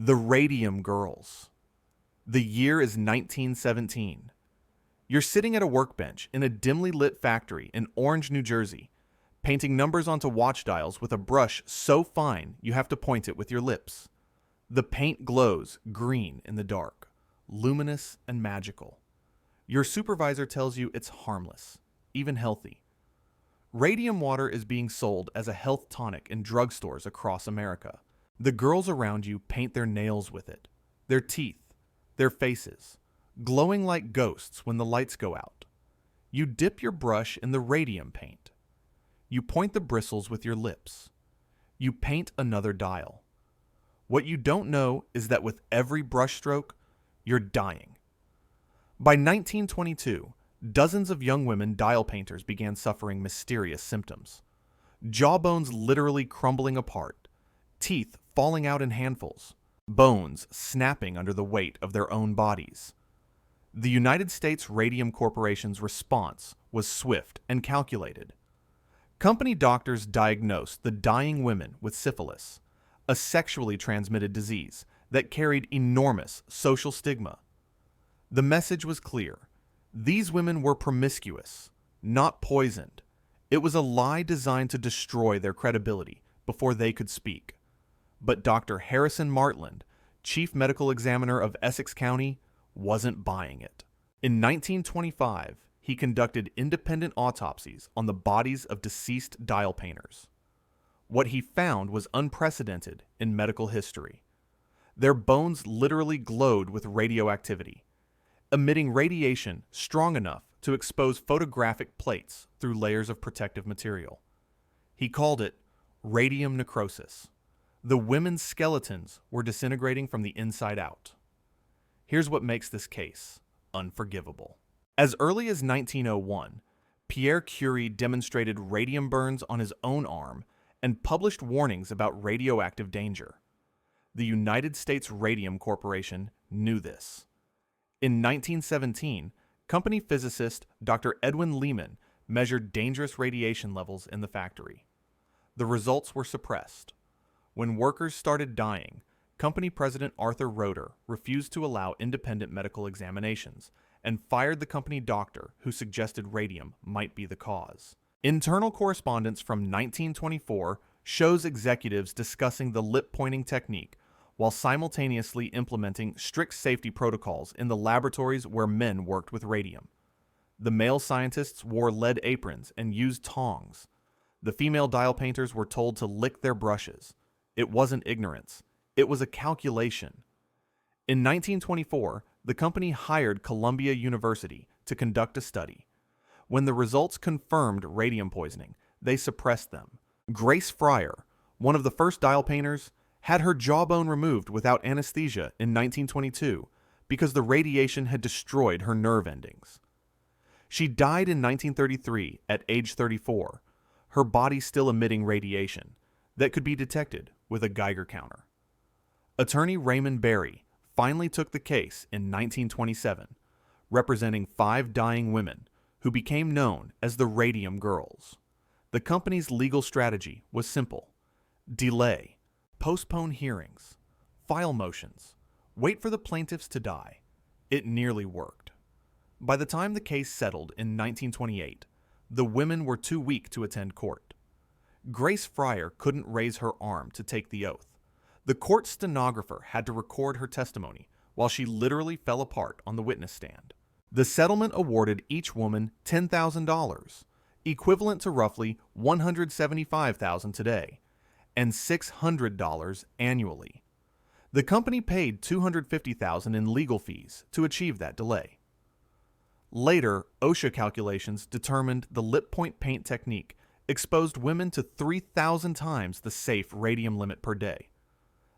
The Radium Girls. The year is 1917. You're sitting at a workbench in a dimly lit factory in Orange, New Jersey, painting numbers onto watch dials with a brush so fine you have to point it with your lips. The paint glows green in the dark, luminous and magical. Your supervisor tells you it's harmless, even healthy. Radium water is being sold as a health tonic in drugstores across America. The girls around you paint their nails with it, their teeth, their faces, glowing like ghosts when the lights go out. You dip your brush in the radium paint. You point the bristles with your lips. You paint another dial. What you don't know is that with every brushstroke, you're dying. By 1922, dozens of young women dial painters began suffering mysterious symptoms. Jawbones literally crumbling apart, teeth falling out in handfuls, bones snapping under the weight of their own bodies. The United States Radium Corporation's response was swift and calculated. Company doctors diagnosed the dying women with syphilis, a sexually transmitted disease that carried enormous social stigma. The message was clear. These women were promiscuous, not poisoned. It was a lie designed to destroy their credibility before they could speak. But Dr. Harrison Martland, chief medical examiner of Essex County, wasn't buying it. In 1925, he conducted independent autopsies on the bodies of deceased dial painters. What he found was unprecedented in medical history. Their bones literally glowed with radioactivity, emitting radiation strong enough to expose photographic plates through layers of protective material. He called it radium necrosis. The women's skeletons were disintegrating from the inside out. Here's what makes this case unforgivable. As early as 1901, Pierre Curie demonstrated radium burns on his own arm and published warnings about radioactive danger. The United States Radium Corporation knew this. In 1917, company physicist Dr. Edwin Lehman measured dangerous radiation levels in the factory. The results were suppressed. When workers started dying, company president Arthur Roeder refused to allow independent medical examinations and fired the company doctor who suggested radium might be the cause. Internal correspondence from 1924 shows executives discussing the lip-pointing technique while simultaneously implementing strict safety protocols in the laboratories where men worked with radium. The male scientists wore lead aprons and used tongs. The female dial painters were told to lick their brushes. It wasn't ignorance. It was a calculation. In 1924, the company hired Columbia University to conduct a study. When the results confirmed radium poisoning, they suppressed them. Grace Fryer, one of the first dial painters, had her jawbone removed without anesthesia in 1922 because the radiation had destroyed her nerve endings. She died in 1933 at age 34, her body still emitting radiation that could be detected with a Geiger counter. Attorney Raymond Berry finally took the case in 1927, representing 5 dying women who became known as the Radium Girls. The company's legal strategy was simple: delay, postpone hearings, file motions, wait for the plaintiffs to die. It nearly worked. By the time the case settled in 1928, the women were too weak to attend court. Grace Fryer couldn't raise her arm to take the oath. The court stenographer had to record her testimony while she literally fell apart on the witness stand. The settlement awarded each woman $10,000, equivalent to roughly $175,000 today, and $600 annually. The company paid $250,000 in legal fees to achieve that delay. Later, OSHA calculations determined the lip point paint technique exposed women to 3,000 times the safe radium limit per day.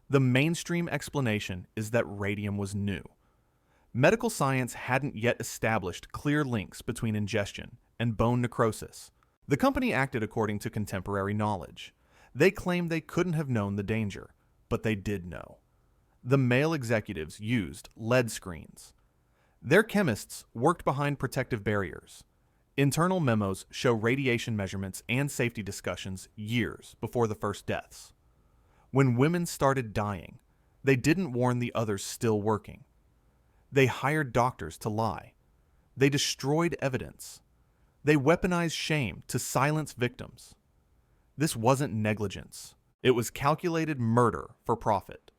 The mainstream explanation is that radium was new. Medical science hadn't yet established clear links between ingestion and bone necrosis. The company acted according to contemporary knowledge. They claimed they couldn't have known the danger, but they did know. The male executives used lead screens. Their chemists worked behind protective barriers. Internal memos show radiation measurements and safety discussions years before the first deaths. When women started dying, They didn't warn the others still working. They hired doctors to lie. They destroyed evidence. They weaponized shame to silence victims. This wasn't negligence. It was calculated murder for profit.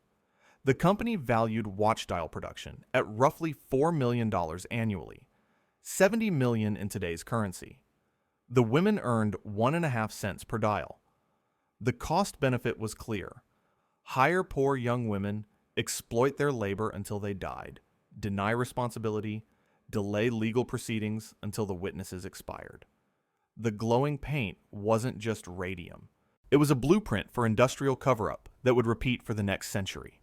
The company valued watch dial production at roughly $4 million annually, $70 million in today's currency. The women earned 1.5 cents per dial. The cost benefit was clear. Hire poor young women, exploit their labor until they died, deny responsibility, delay legal proceedings until the witnesses expired. The glowing paint wasn't just radium. It was a blueprint for industrial cover-up that would repeat for the next century.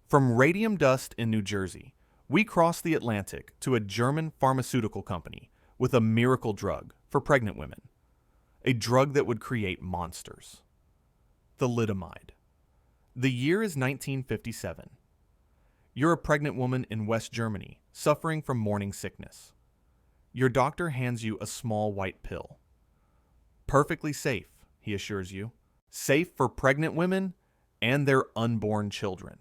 From radium dust in New Jersey, we crossed the Atlantic to a German pharmaceutical company with a miracle drug for pregnant women. A drug that would create monsters. Thalidomide. The year is 1957. You're a pregnant woman in West Germany, suffering from morning sickness. Your doctor hands you a small white pill. Perfectly safe, he assures you. Safe for pregnant women and their unborn children.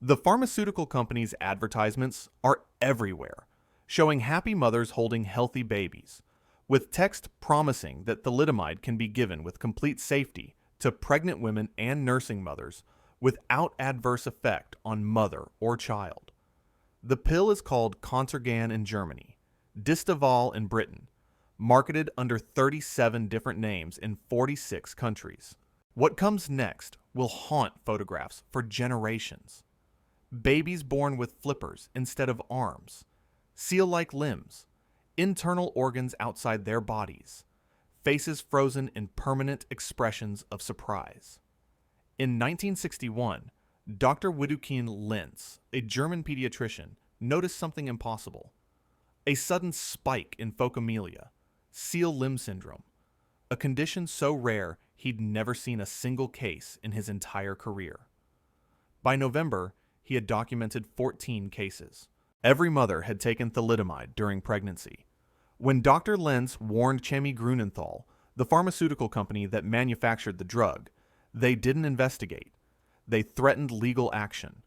The pharmaceutical company's advertisements are everywhere, showing happy mothers holding healthy babies, with text promising that thalidomide can be given with complete safety to pregnant women and nursing mothers without adverse effect on mother or child. The pill is called Contergan in Germany, Distaval in Britain, marketed under 37 different names in 46 countries. What comes next will haunt photographs for generations. Babies born with flippers instead of arms, seal-like limbs, internal organs outside their bodies, faces frozen in permanent expressions of surprise. In 1961, Dr. Widukind Lenz, a German pediatrician, noticed something impossible. A sudden spike in phocomelia, seal limb syndrome, a condition so rare he'd never seen a single case in his entire career. By November, he had documented 14 cases. Every mother had taken thalidomide during pregnancy. When Dr. Lenz warned Chemie Grunenthal, the pharmaceutical company that manufactured the drug, they didn't investigate. They threatened legal action.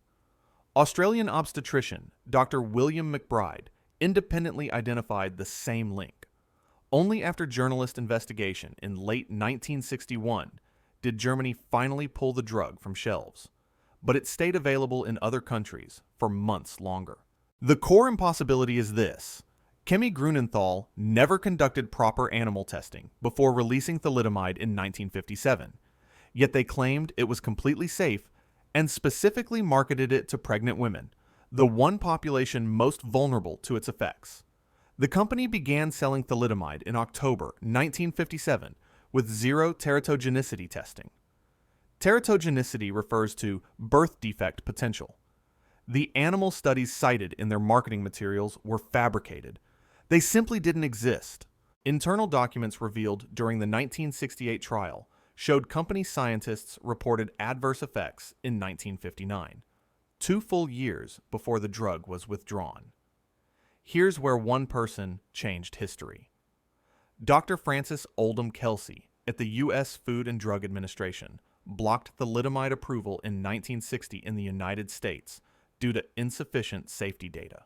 Australian obstetrician Dr. William McBride independently identified the same link. Only after journalist investigation in late 1961 did Germany finally pull the drug from shelves, but it stayed available in other countries for months longer. The core impossibility is this. Chemie Grunenthal never conducted proper animal testing before releasing thalidomide in 1957, yet they claimed it was completely safe and specifically marketed it to pregnant women, the one population most vulnerable to its effects. The company began selling thalidomide in October 1957 with zero teratogenicity testing. Teratogenicity refers to birth defect potential. The animal studies cited in their marketing materials were fabricated. They simply didn't exist. Internal documents revealed during the 1968 trial showed company scientists reported adverse effects in 1959, 2 full years before the drug was withdrawn. Here's where one person changed history. Dr. Francis Oldham Kelsey at the U.S. Food and Drug Administration blocked thalidomide approval in 1960 in the United States due to insufficient safety data.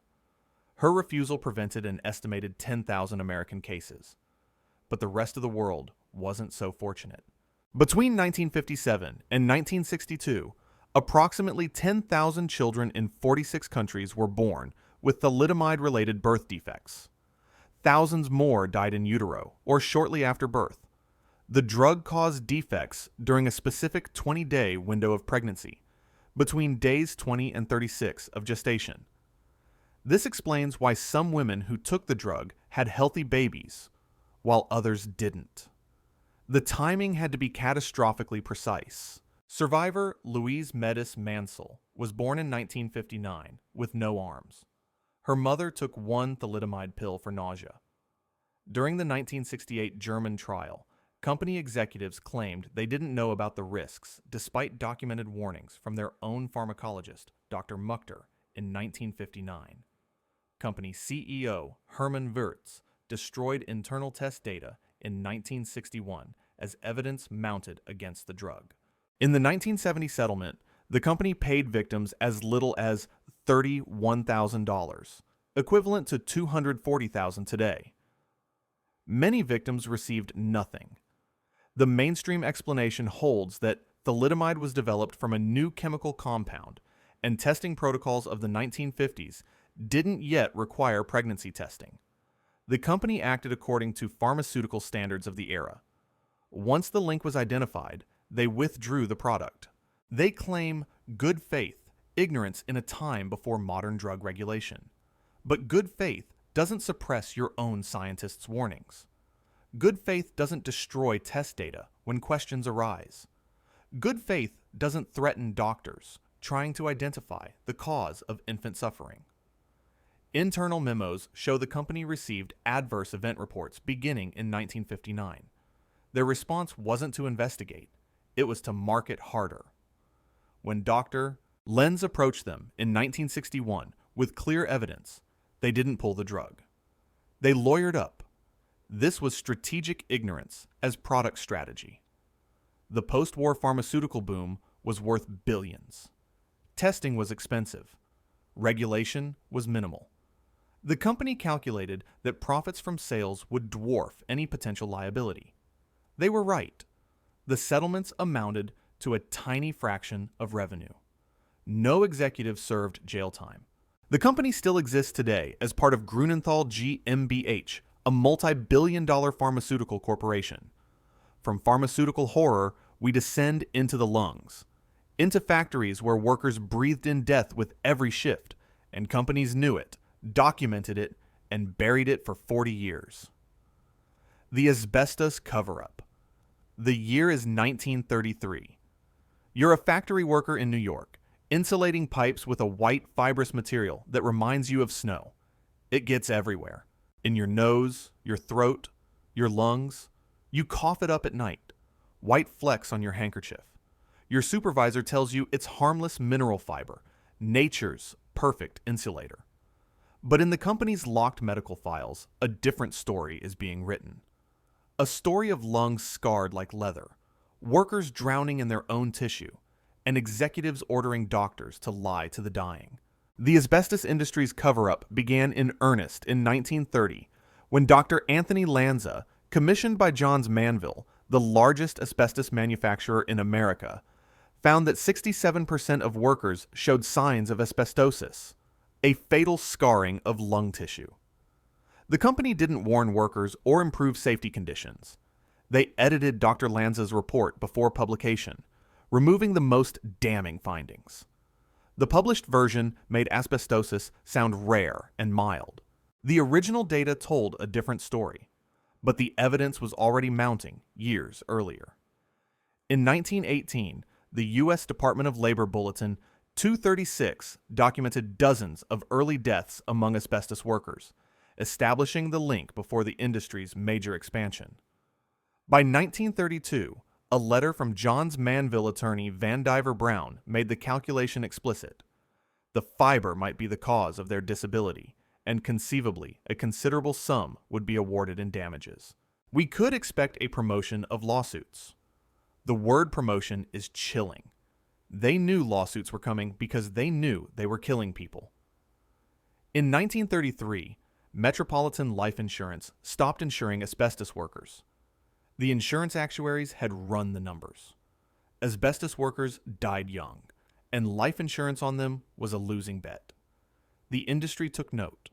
Her refusal prevented an estimated 10,000 American cases. But the rest of the world wasn't so fortunate. Between 1957 and 1962, approximately 10,000 children in 46 countries were born with thalidomide-related birth defects. Thousands more died in utero or shortly after birth. The drug caused defects during a specific 20-day window of pregnancy, between days 20 and 36 of gestation. This explains why some women who took the drug had healthy babies, while others didn't. The timing had to be catastrophically precise. Survivor Louise Metis Mansell was born in 1959 with no arms. Her mother took one thalidomide pill for nausea. During the 1968 German trial, company executives claimed they didn't know about the risks despite documented warnings from their own pharmacologist, Dr. Muchter, in 1959. Company CEO Hermann Wirtz destroyed internal test data in 1961 as evidence mounted against the drug. In the 1970 settlement, The company paid victims as little as $31,000, equivalent to $240,000 today. Many victims received nothing. The mainstream explanation holds that thalidomide was developed from a new chemical compound, and testing protocols of the 1950s didn't yet require pregnancy testing. The company acted according to pharmaceutical standards of the era. Once the link was identified, they withdrew the product. They claim good faith, ignorance in a time before modern drug regulation. But good faith doesn't suppress your own scientists' warnings. Good faith doesn't destroy test data when questions arise. Good faith doesn't threaten doctors trying to identify the cause of infant suffering. Internal memos show the company received adverse event reports beginning in 1959. Their response wasn't to investigate, it was to market harder. When Dr. Lenz approached them in 1961 with clear evidence, they didn't pull the drug. They lawyered up. This was strategic ignorance as product strategy. The post-war pharmaceutical boom was worth billions. Testing was expensive. Regulation was minimal. The company calculated that profits from sales would dwarf any potential liability. They were right. The settlements amounted to a tiny fraction of revenue. No executive served jail time. The company still exists today as part of Grunenthal GmbH, a multi-billion-dollar pharmaceutical corporation. From pharmaceutical horror, we descend into the lungs, into factories where workers breathed in death with every shift, and companies knew it, documented it, and buried it for 40 years. The Asbestos cover-up. The year is 1933. You're a factory worker in New York, insulating pipes with a white fibrous material that reminds you of snow. It gets everywhere. In your nose, your throat, your lungs. You cough it up at night. White flecks on your handkerchief. Your supervisor tells you it's harmless mineral fiber, nature's perfect insulator. But in the company's locked medical files, a different story is being written. A story of lungs scarred like leather, workers drowning in their own tissue, and executives ordering doctors to lie to the dying. The asbestos industry's cover-up began in earnest in 1930 when Dr. Anthony Lanza, commissioned by Johns Manville, the largest asbestos manufacturer in America, found that 67% of workers showed signs of asbestosis, a fatal scarring of lung tissue. The company didn't warn workers or improve safety conditions. They edited Dr. Lanza's report before publication, removing the most damning findings. The published version made asbestosis sound rare and mild. The original data told a different story, but the evidence was already mounting years earlier. In 1918, the U.S. Department of Labor Bulletin 236 documented dozens of early deaths among asbestos workers, establishing the link before the industry's major expansion. By 1932, a letter from Johns Manville attorney Vandiver Brown made the calculation explicit. The fiber might be the cause of their disability, and conceivably a considerable sum would be awarded in damages. We could expect a promotion of lawsuits. The word promotion is chilling. They knew lawsuits were coming because they knew they were killing people. In 1933, Metropolitan Life Insurance stopped insuring asbestos workers. The insurance actuaries had run the numbers. Asbestos workers died young, and life insurance on them was a losing bet. The industry took note.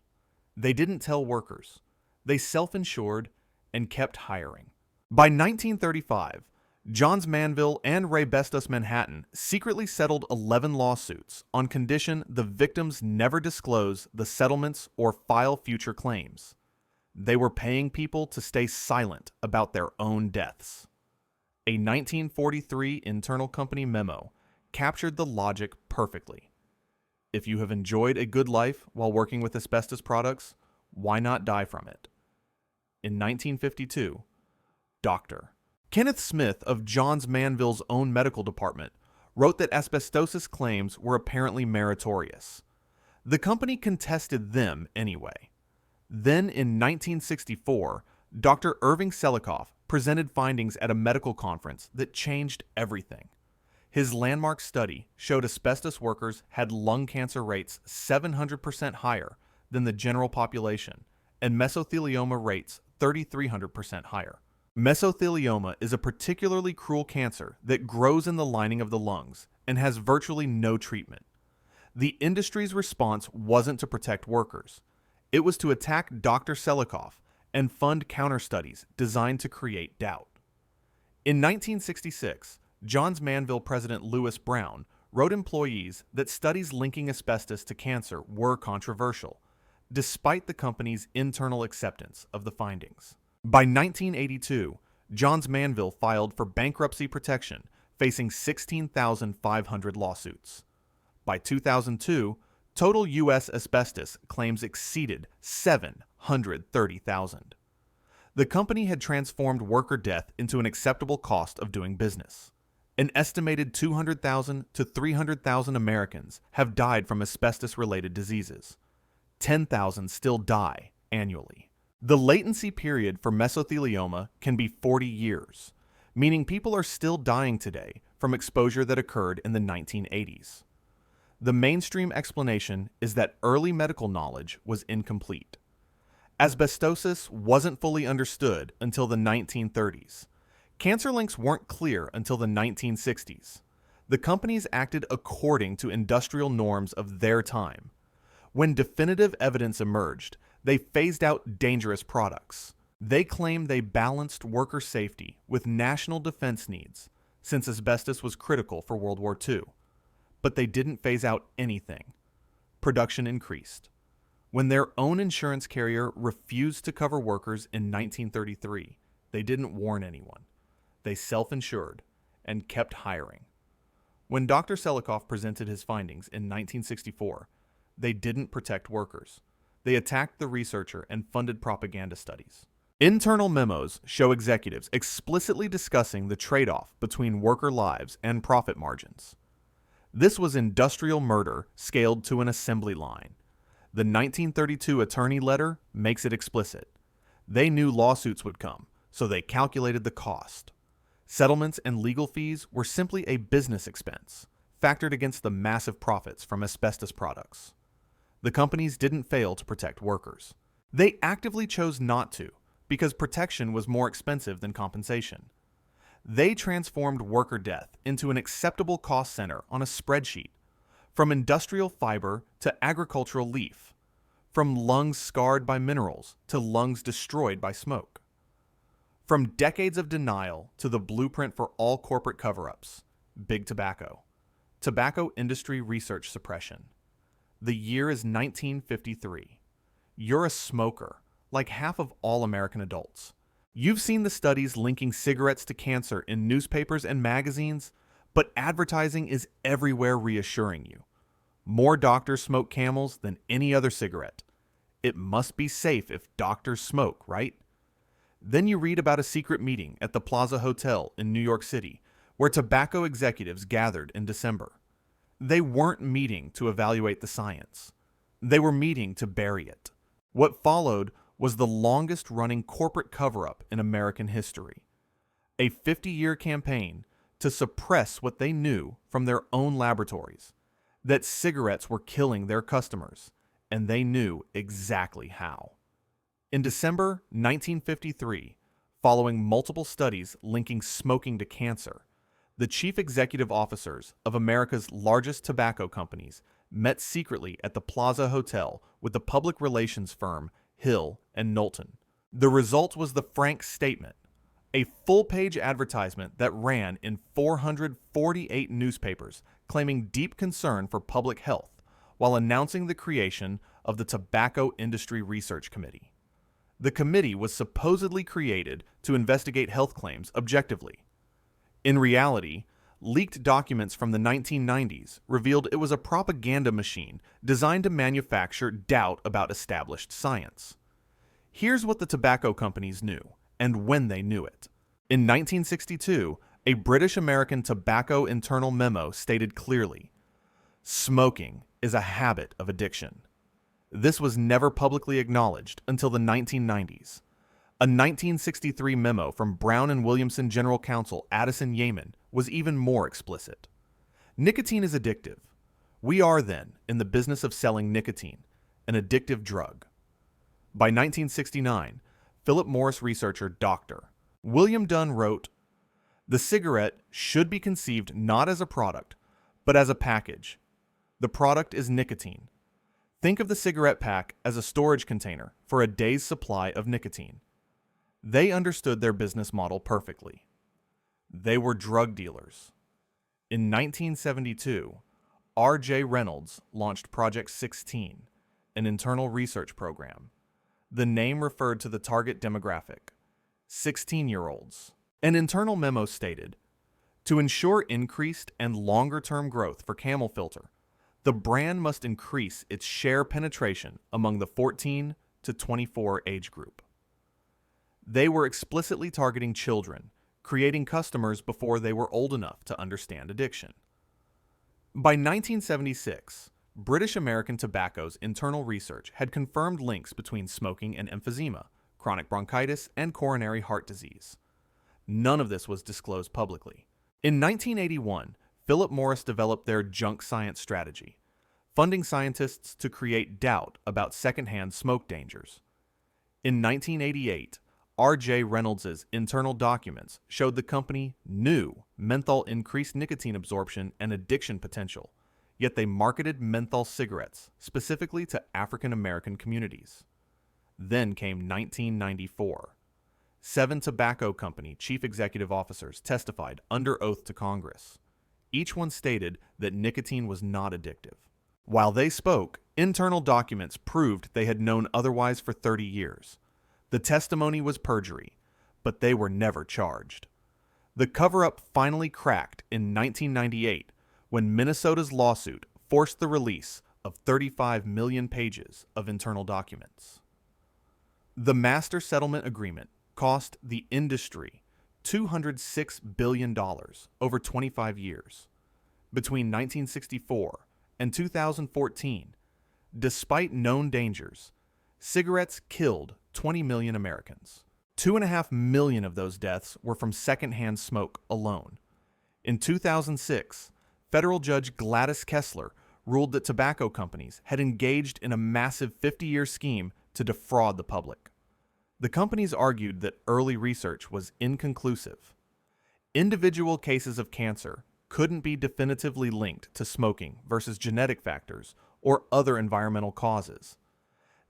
They didn't tell workers. They self-insured and kept hiring. By 1935, Johns Manville and Asbestos Manhattan secretly settled 11 lawsuits on condition the victims never disclose the settlements or file future claims. They were paying people to stay silent about their own deaths. A 1943 internal company memo captured the logic perfectly. If you have enjoyed a good life while working with asbestos products, why not die from it? In 1952, Dr. Kenneth Smith of Johns Manville's own medical department wrote that asbestosis claims were apparently meritorious. The company contested them anyway. Then in 1964, Dr. Irving Selikoff presented findings at a medical conference that changed everything. His landmark study showed asbestos workers had lung cancer rates 700% higher than the general population, and mesothelioma rates 3,300% higher. Mesothelioma is a particularly cruel cancer that grows in the lining of the lungs and has virtually no treatment. The industry's response wasn't to protect workers. It was to attack Dr. Selikoff and fund counter-studies designed to create doubt. In 1966, Johns Manville President Lewis Brown wrote employees that studies linking asbestos to cancer were controversial, despite the company's internal acceptance of the findings. By 1982, Johns Manville filed for bankruptcy protection, facing 16,500 lawsuits. By 2002, total U.S. asbestos claims exceeded 730,000. The company had transformed worker death into an acceptable cost of doing business. An estimated 200,000 to 300,000 Americans have died from asbestos-related diseases. 10,000 still die annually. The latency period for mesothelioma can be 40 years, meaning people are still dying today from exposure that occurred in the 1980s. The mainstream explanation is that early medical knowledge was incomplete. Asbestosis wasn't fully understood until the 1930s. Cancer links weren't clear until the 1960s. The companies acted according to industrial norms of their time. When definitive evidence emerged, they phased out dangerous products. They claimed they balanced worker safety with national defense needs, since asbestos was critical for World War II. But they didn't phase out anything. Production increased. When their own insurance carrier refused to cover workers in 1933, they didn't warn anyone. They self-insured and kept hiring. When Dr. Selikoff presented his findings in 1964, they didn't protect workers. They attacked the researcher and funded propaganda studies. Internal memos show executives explicitly discussing the trade-off between worker lives and profit margins. This was industrial murder scaled to an assembly line. The 1932 attorney letter makes it explicit. They knew lawsuits would come, so they calculated the cost. Settlements and legal fees were simply a business expense, factored against the massive profits from asbestos products. The companies didn't fail to protect workers. They actively chose not to, because protection was more expensive than compensation. They transformed worker death into an acceptable cost center on a spreadsheet, from industrial fiber to agricultural leaf, from lungs scarred by minerals to lungs destroyed by smoke. From decades of denial to the blueprint for all corporate cover-ups, Big Tobacco. Tobacco industry research suppression. The year is 1953. You're a smoker, like half of all American adults. You've seen the studies linking cigarettes to cancer in newspapers and magazines, but advertising is everywhere reassuring you. More doctors smoke Camels than any other cigarette. It must be safe if doctors smoke, right? Then you read about a secret meeting at the Plaza Hotel in New York City, where tobacco executives gathered in December. They weren't meeting to evaluate the science. They were meeting to bury it. What followed was the longest-running corporate cover-up in American history. A 50-year campaign to suppress what they knew from their own laboratories, that cigarettes were killing their customers, and they knew exactly how. In December 1953, following multiple studies linking smoking to cancer, the chief executive officers of America's largest tobacco companies met secretly at the Plaza Hotel with the public relations firm Hill and Knowlton. The result was the Frank Statement, a full-page advertisement that ran in 448 newspapers claiming deep concern for public health while announcing the creation of the Tobacco Industry Research Committee. The committee was supposedly created to investigate health claims objectively. In reality, leaked documents from the 1990s revealed it was a propaganda machine designed to manufacture doubt about established science. Here's what the tobacco companies knew, and when they knew it. In 1962, a British-American tobacco internal memo stated clearly, "Smoking is a habit of addiction." This was never publicly acknowledged until the 1990s. A 1963 memo from Brown and Williamson General Counsel Addison Yeaman was even more explicit. Nicotine is addictive. We are, then, in the business of selling nicotine, an addictive drug. By 1969, Philip Morris researcher Dr. William Dunn wrote, "The cigarette should be conceived not as a product, but as a package. The product is nicotine. Think of the cigarette pack as a storage container for a day's supply of nicotine." They understood their business model perfectly. They were drug dealers. In 1972, R.J. Reynolds launched Project 16, an internal research program. The name referred to the target demographic, 16-year-olds. An internal memo stated, "To ensure increased and longer-term growth for Camel Filter, the brand must increase its share penetration among the 14 to 24 age group." They were explicitly targeting children, creating customers before they were old enough to understand addiction. By 1976, British American Tobacco's internal research had confirmed links between smoking and emphysema, chronic bronchitis, and coronary heart disease. None of this was disclosed publicly. In 1981, Philip Morris developed their junk science strategy, funding scientists to create doubt about secondhand smoke dangers. In 1988, R.J. Reynolds' internal documents showed the company knew menthol increased nicotine absorption and addiction potential, yet they marketed menthol cigarettes specifically to African American communities. Then came 1994. 7 tobacco company chief executive officers testified under oath to Congress. Each one stated that nicotine was not addictive. While they spoke, internal documents proved they had known otherwise for 30 years. The testimony was perjury, but they were never charged. The cover-up finally cracked in 1998 when Minnesota's lawsuit forced the release of 35 million pages of internal documents. The Master Settlement Agreement cost the industry $206 billion over 25 years. Between 1964 and 2014, despite known dangers, cigarettes killed 20 million Americans. 2.5 million of those deaths were from secondhand smoke alone. In 2006, federal judge Gladys Kessler ruled that tobacco companies had engaged in a massive 50-year scheme to defraud the public. The companies argued that early research was inconclusive. Individual cases of cancer couldn't be definitively linked to smoking versus genetic factors or other environmental causes.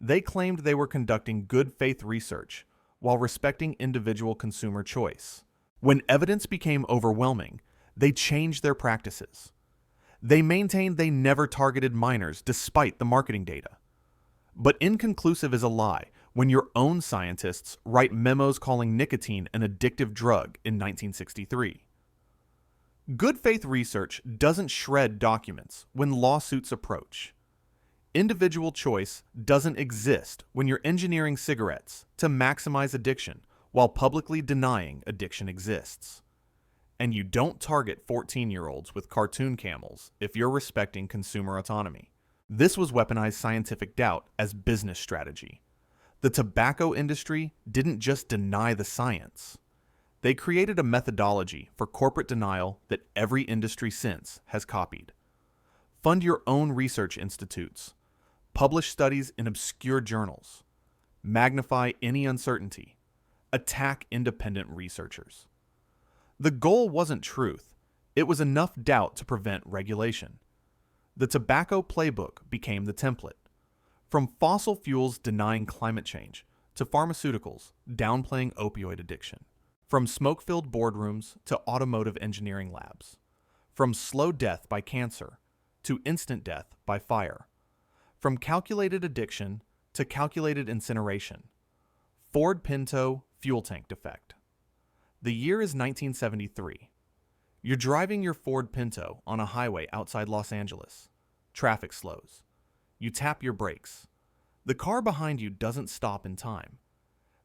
They claimed they were conducting good faith research while respecting individual consumer choice. When evidence became overwhelming, they changed their practices. They maintained they never targeted minors despite the marketing data. But inconclusive is a lie when your own scientists write memos calling nicotine an addictive drug in 1963. Good faith research doesn't shred documents when lawsuits approach. Individual choice doesn't exist when you're engineering cigarettes to maximize addiction while publicly denying addiction exists. And you don't target 14-year-olds with cartoon camels if you're respecting consumer autonomy. This was weaponized scientific doubt as business strategy. The tobacco industry didn't just deny the science. They created a methodology for corporate denial that every industry since has copied. Fund your own research institutes. Publish studies in obscure journals. Magnify any uncertainty. Attack independent researchers. The goal wasn't truth. It was enough doubt to prevent regulation. The tobacco playbook became the template. From fossil fuels denying climate change to pharmaceuticals downplaying opioid addiction. From smoke-filled boardrooms to automotive engineering labs. From slow death by cancer to instant death by fire. From calculated addiction to calculated incineration. Ford Pinto fuel tank defect. The year is 1973. You're driving your Ford Pinto on a highway outside Los Angeles. Traffic slows. You tap your brakes. The car behind you doesn't stop in time.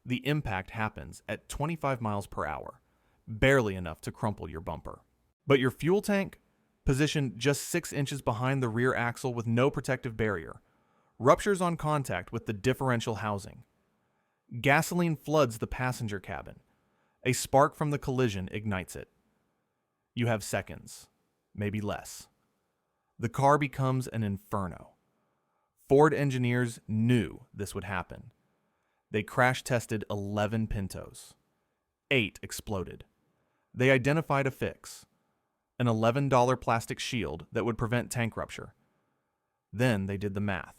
The impact happens at 25 miles per hour, barely enough to crumple your bumper. But your fuel tank, positioned just 6 inches behind the rear axle with no protective barrier, ruptures on contact with the differential housing. Gasoline floods the passenger cabin. A spark from the collision ignites it. You have seconds, maybe less, The car becomes an inferno. Ford engineers knew this would happen. They crash-tested 11 Pintos. 8 exploded. They identified a fix, an $11 plastic shield that would prevent tank rupture. Then they did the math.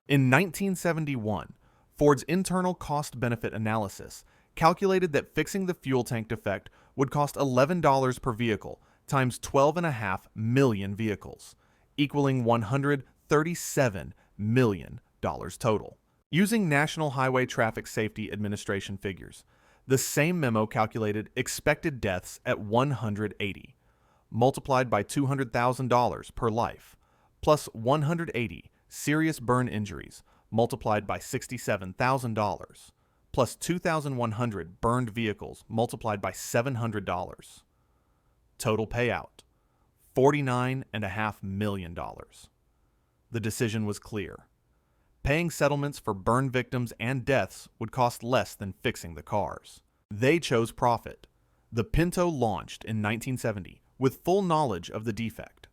In 1971, Ford's internal cost-benefit analysis calculated that fixing the fuel tank defect would cost $11 per vehicle times 12.5 million vehicles, equaling $137 million total. Using National Highway Traffic Safety Administration figures, the same memo calculated expected deaths at 180, multiplied by $200,000 per life, plus 180 serious burn injuries, multiplied by $67,000, plus 2,100 burned vehicles, multiplied by $700. Total payout, $49.5 million. The decision was clear. Paying settlements for burn victims and deaths would cost less than fixing the cars. They chose profit. The Pinto launched in 1970 with full knowledge of the defect.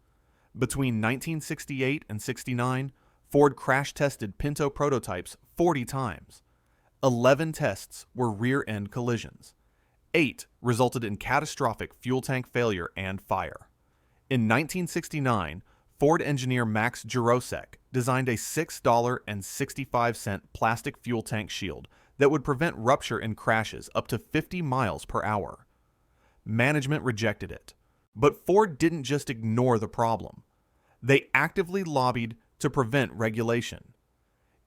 Between 1968 and 69, Ford crash-tested Pinto prototypes 40 times. 11 tests were rear-end collisions. 8 resulted in catastrophic fuel tank failure and fire. In 1969, Ford engineer Max Jirosek designed a $6.65 plastic fuel tank shield that would prevent rupture in crashes up to 50 miles per hour. Management rejected it, but Ford didn't just ignore the problem. They actively lobbied to prevent regulation.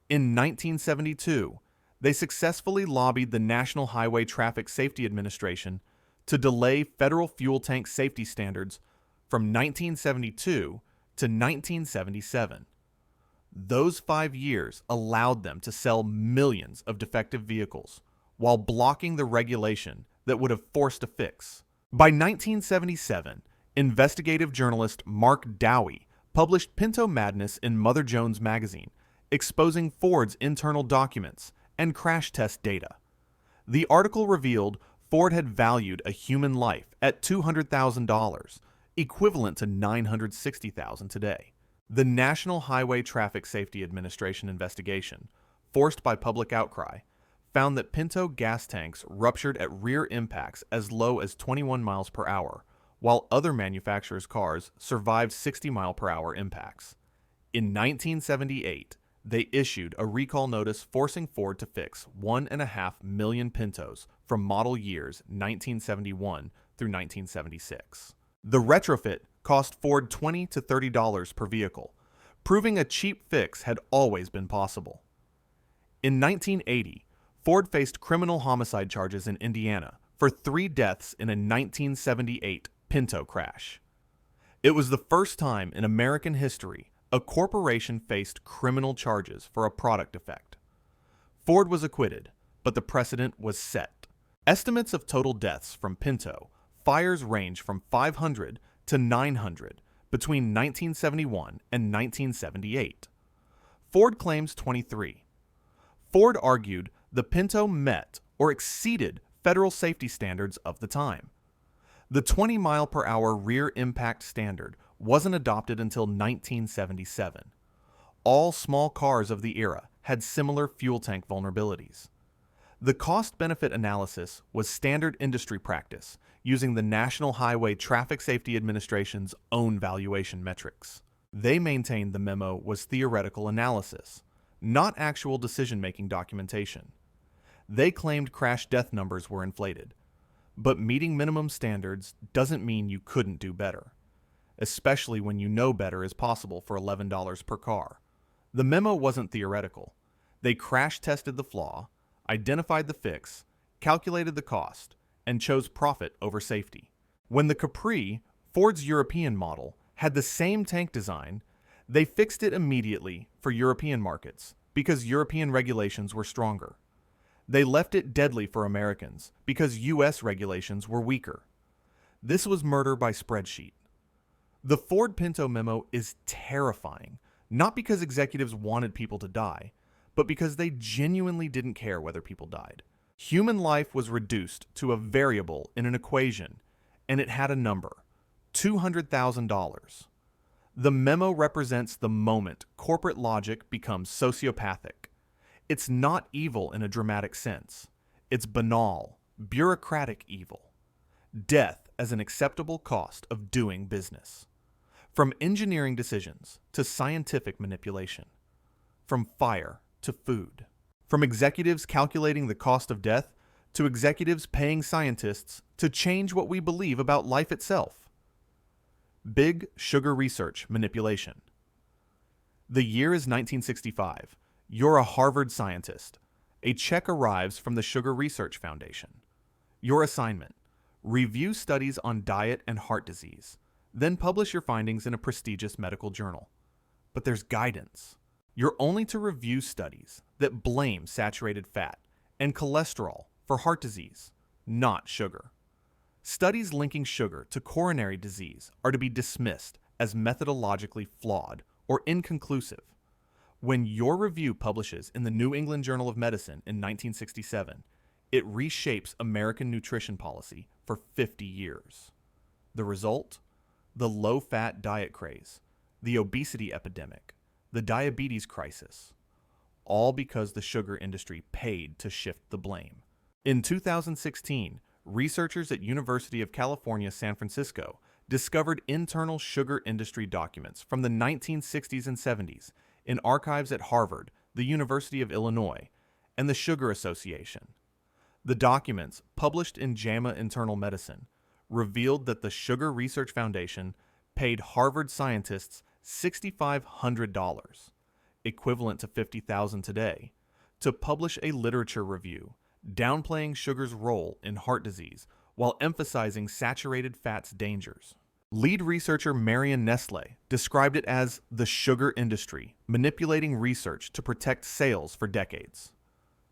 In 1972, they successfully lobbied the National Highway Traffic Safety Administration to delay federal fuel tank safety standards from 1972 to 1977. Those 5 years allowed them to sell millions of defective vehicles while blocking the regulation that would have forced a fix. By 1977, investigative journalist Mark Dowie published Pinto Madness in Mother Jones magazine, exposing Ford's internal documents and crash test data. The article revealed Ford had valued a human life at $200,000, equivalent to $960,000 today. The National Highway Traffic Safety Administration investigation, forced by public outcry, found that Pinto gas tanks ruptured at rear impacts as low as 21 miles per hour, while other manufacturers' cars survived 60-mile-per-hour impacts. In 1978, they issued a recall notice forcing Ford to fix 1.5 million Pintos from model years 1971 through 1976. The retrofit cost Ford $20 to $30 per vehicle, proving a cheap fix had always been possible. In 1980, Ford faced criminal homicide charges in Indiana for 3 deaths in a 1978 Pinto crash. It was the first time in American history a corporation faced criminal charges for a product defect. Ford was acquitted, but the precedent was set. Estimates of total deaths from Pinto fires range from 500 to 900 between 1971 and 1978. Ford claims 23. Ford argued the Pinto met or exceeded federal safety standards of the time. The 20-mile-per-hour rear impact standard wasn't adopted until 1977. All small cars of the era had similar fuel tank vulnerabilities. The cost-benefit analysis was standard industry practice using the National Highway Traffic Safety Administration's own valuation metrics. They maintained the memo was theoretical analysis, not actual decision-making documentation. They claimed crash death numbers were inflated. But meeting minimum standards doesn't mean you couldn't do better, especially when you know better is possible for $11 per car. The memo wasn't theoretical. They crash-tested the flaw, identified the fix, calculated the cost, and chose profit over safety. When the Capri, Ford's European model, had the same tank design, they fixed it immediately for European markets because European regulations were stronger. They left it deadly for Americans because U.S. regulations were weaker. This was murder by spreadsheet. The Ford Pinto memo is terrifying, not because executives wanted people to die, but because they genuinely didn't care whether people died. Human life was reduced to a variable in an equation, and it had a number, $200,000. The memo represents the moment corporate logic becomes sociopathic. It's not evil in a dramatic sense. It's banal, bureaucratic evil. Death as an acceptable cost of doing business. From engineering decisions to scientific manipulation. From fire to food. From executives calculating the cost of death to executives paying scientists to change what we believe about life itself. Big sugar research manipulation. The year is 1965. You're a Harvard scientist. A check arrives from the Sugar Research Foundation. Your assignment: review studies on diet and heart disease, then publish your findings in a prestigious medical journal. But there's guidance. You're only to review studies that blame saturated fat and cholesterol for heart disease, not sugar. Studies linking sugar to coronary disease are to be dismissed as methodologically flawed or inconclusive. When your review publishes in the New England Journal of Medicine in 1967, it reshapes American nutrition policy for 50 years. The result? The low-fat diet craze, the obesity epidemic, the diabetes crisis, all because the sugar industry paid to shift the blame. In 2016, researchers at University of California, San Francisco discovered internal sugar industry documents from the 1960s and 70s in archives at Harvard, the University of Illinois, and the Sugar Association. The documents, published in JAMA Internal Medicine, revealed that the Sugar Research Foundation paid Harvard scientists $6,500, equivalent to $50,000 today, to publish a literature review downplaying sugar's role in heart disease while emphasizing saturated fat's dangers. Lead researcher Marion Nestle described it as the sugar industry manipulating research to protect sales for decades.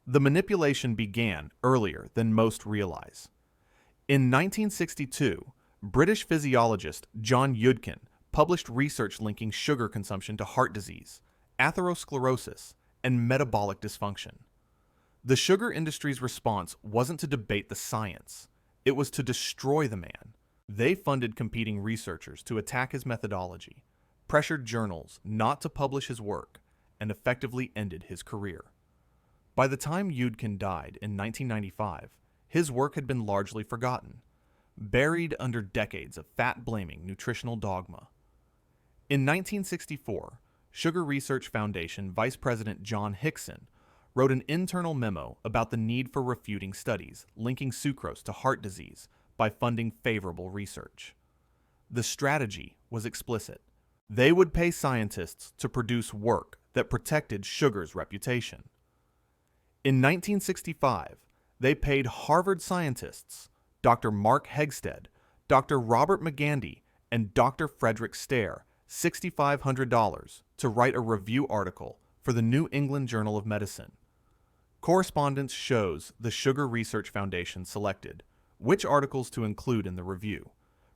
The manipulation began earlier than most realize. In 1962, British physiologist John Yudkin published research linking sugar consumption to heart disease, atherosclerosis, and metabolic dysfunction. The sugar industry's response wasn't to debate the science, it was to destroy the man. They funded competing researchers to attack his methodology, pressured journals not to publish his work, and effectively ended his career. By the time Yudkin died in 1995, his work had been largely forgotten, buried under decades of fat-blaming nutritional dogma. In 1964, Sugar Research Foundation Vice President John Hickson wrote an internal memo about the need for refuting studies linking sucrose to heart disease by funding favorable research. The strategy was explicit. They would pay scientists to produce work that protected sugar's reputation. In 1965, they paid Harvard scientists, Dr. Mark Hegsted, Dr. Robert McGandy, and Dr. Frederick Stair, $6,500 to write a review article for the New England Journal of Medicine. Correspondence shows the Sugar Research Foundation selected which articles to include in the review,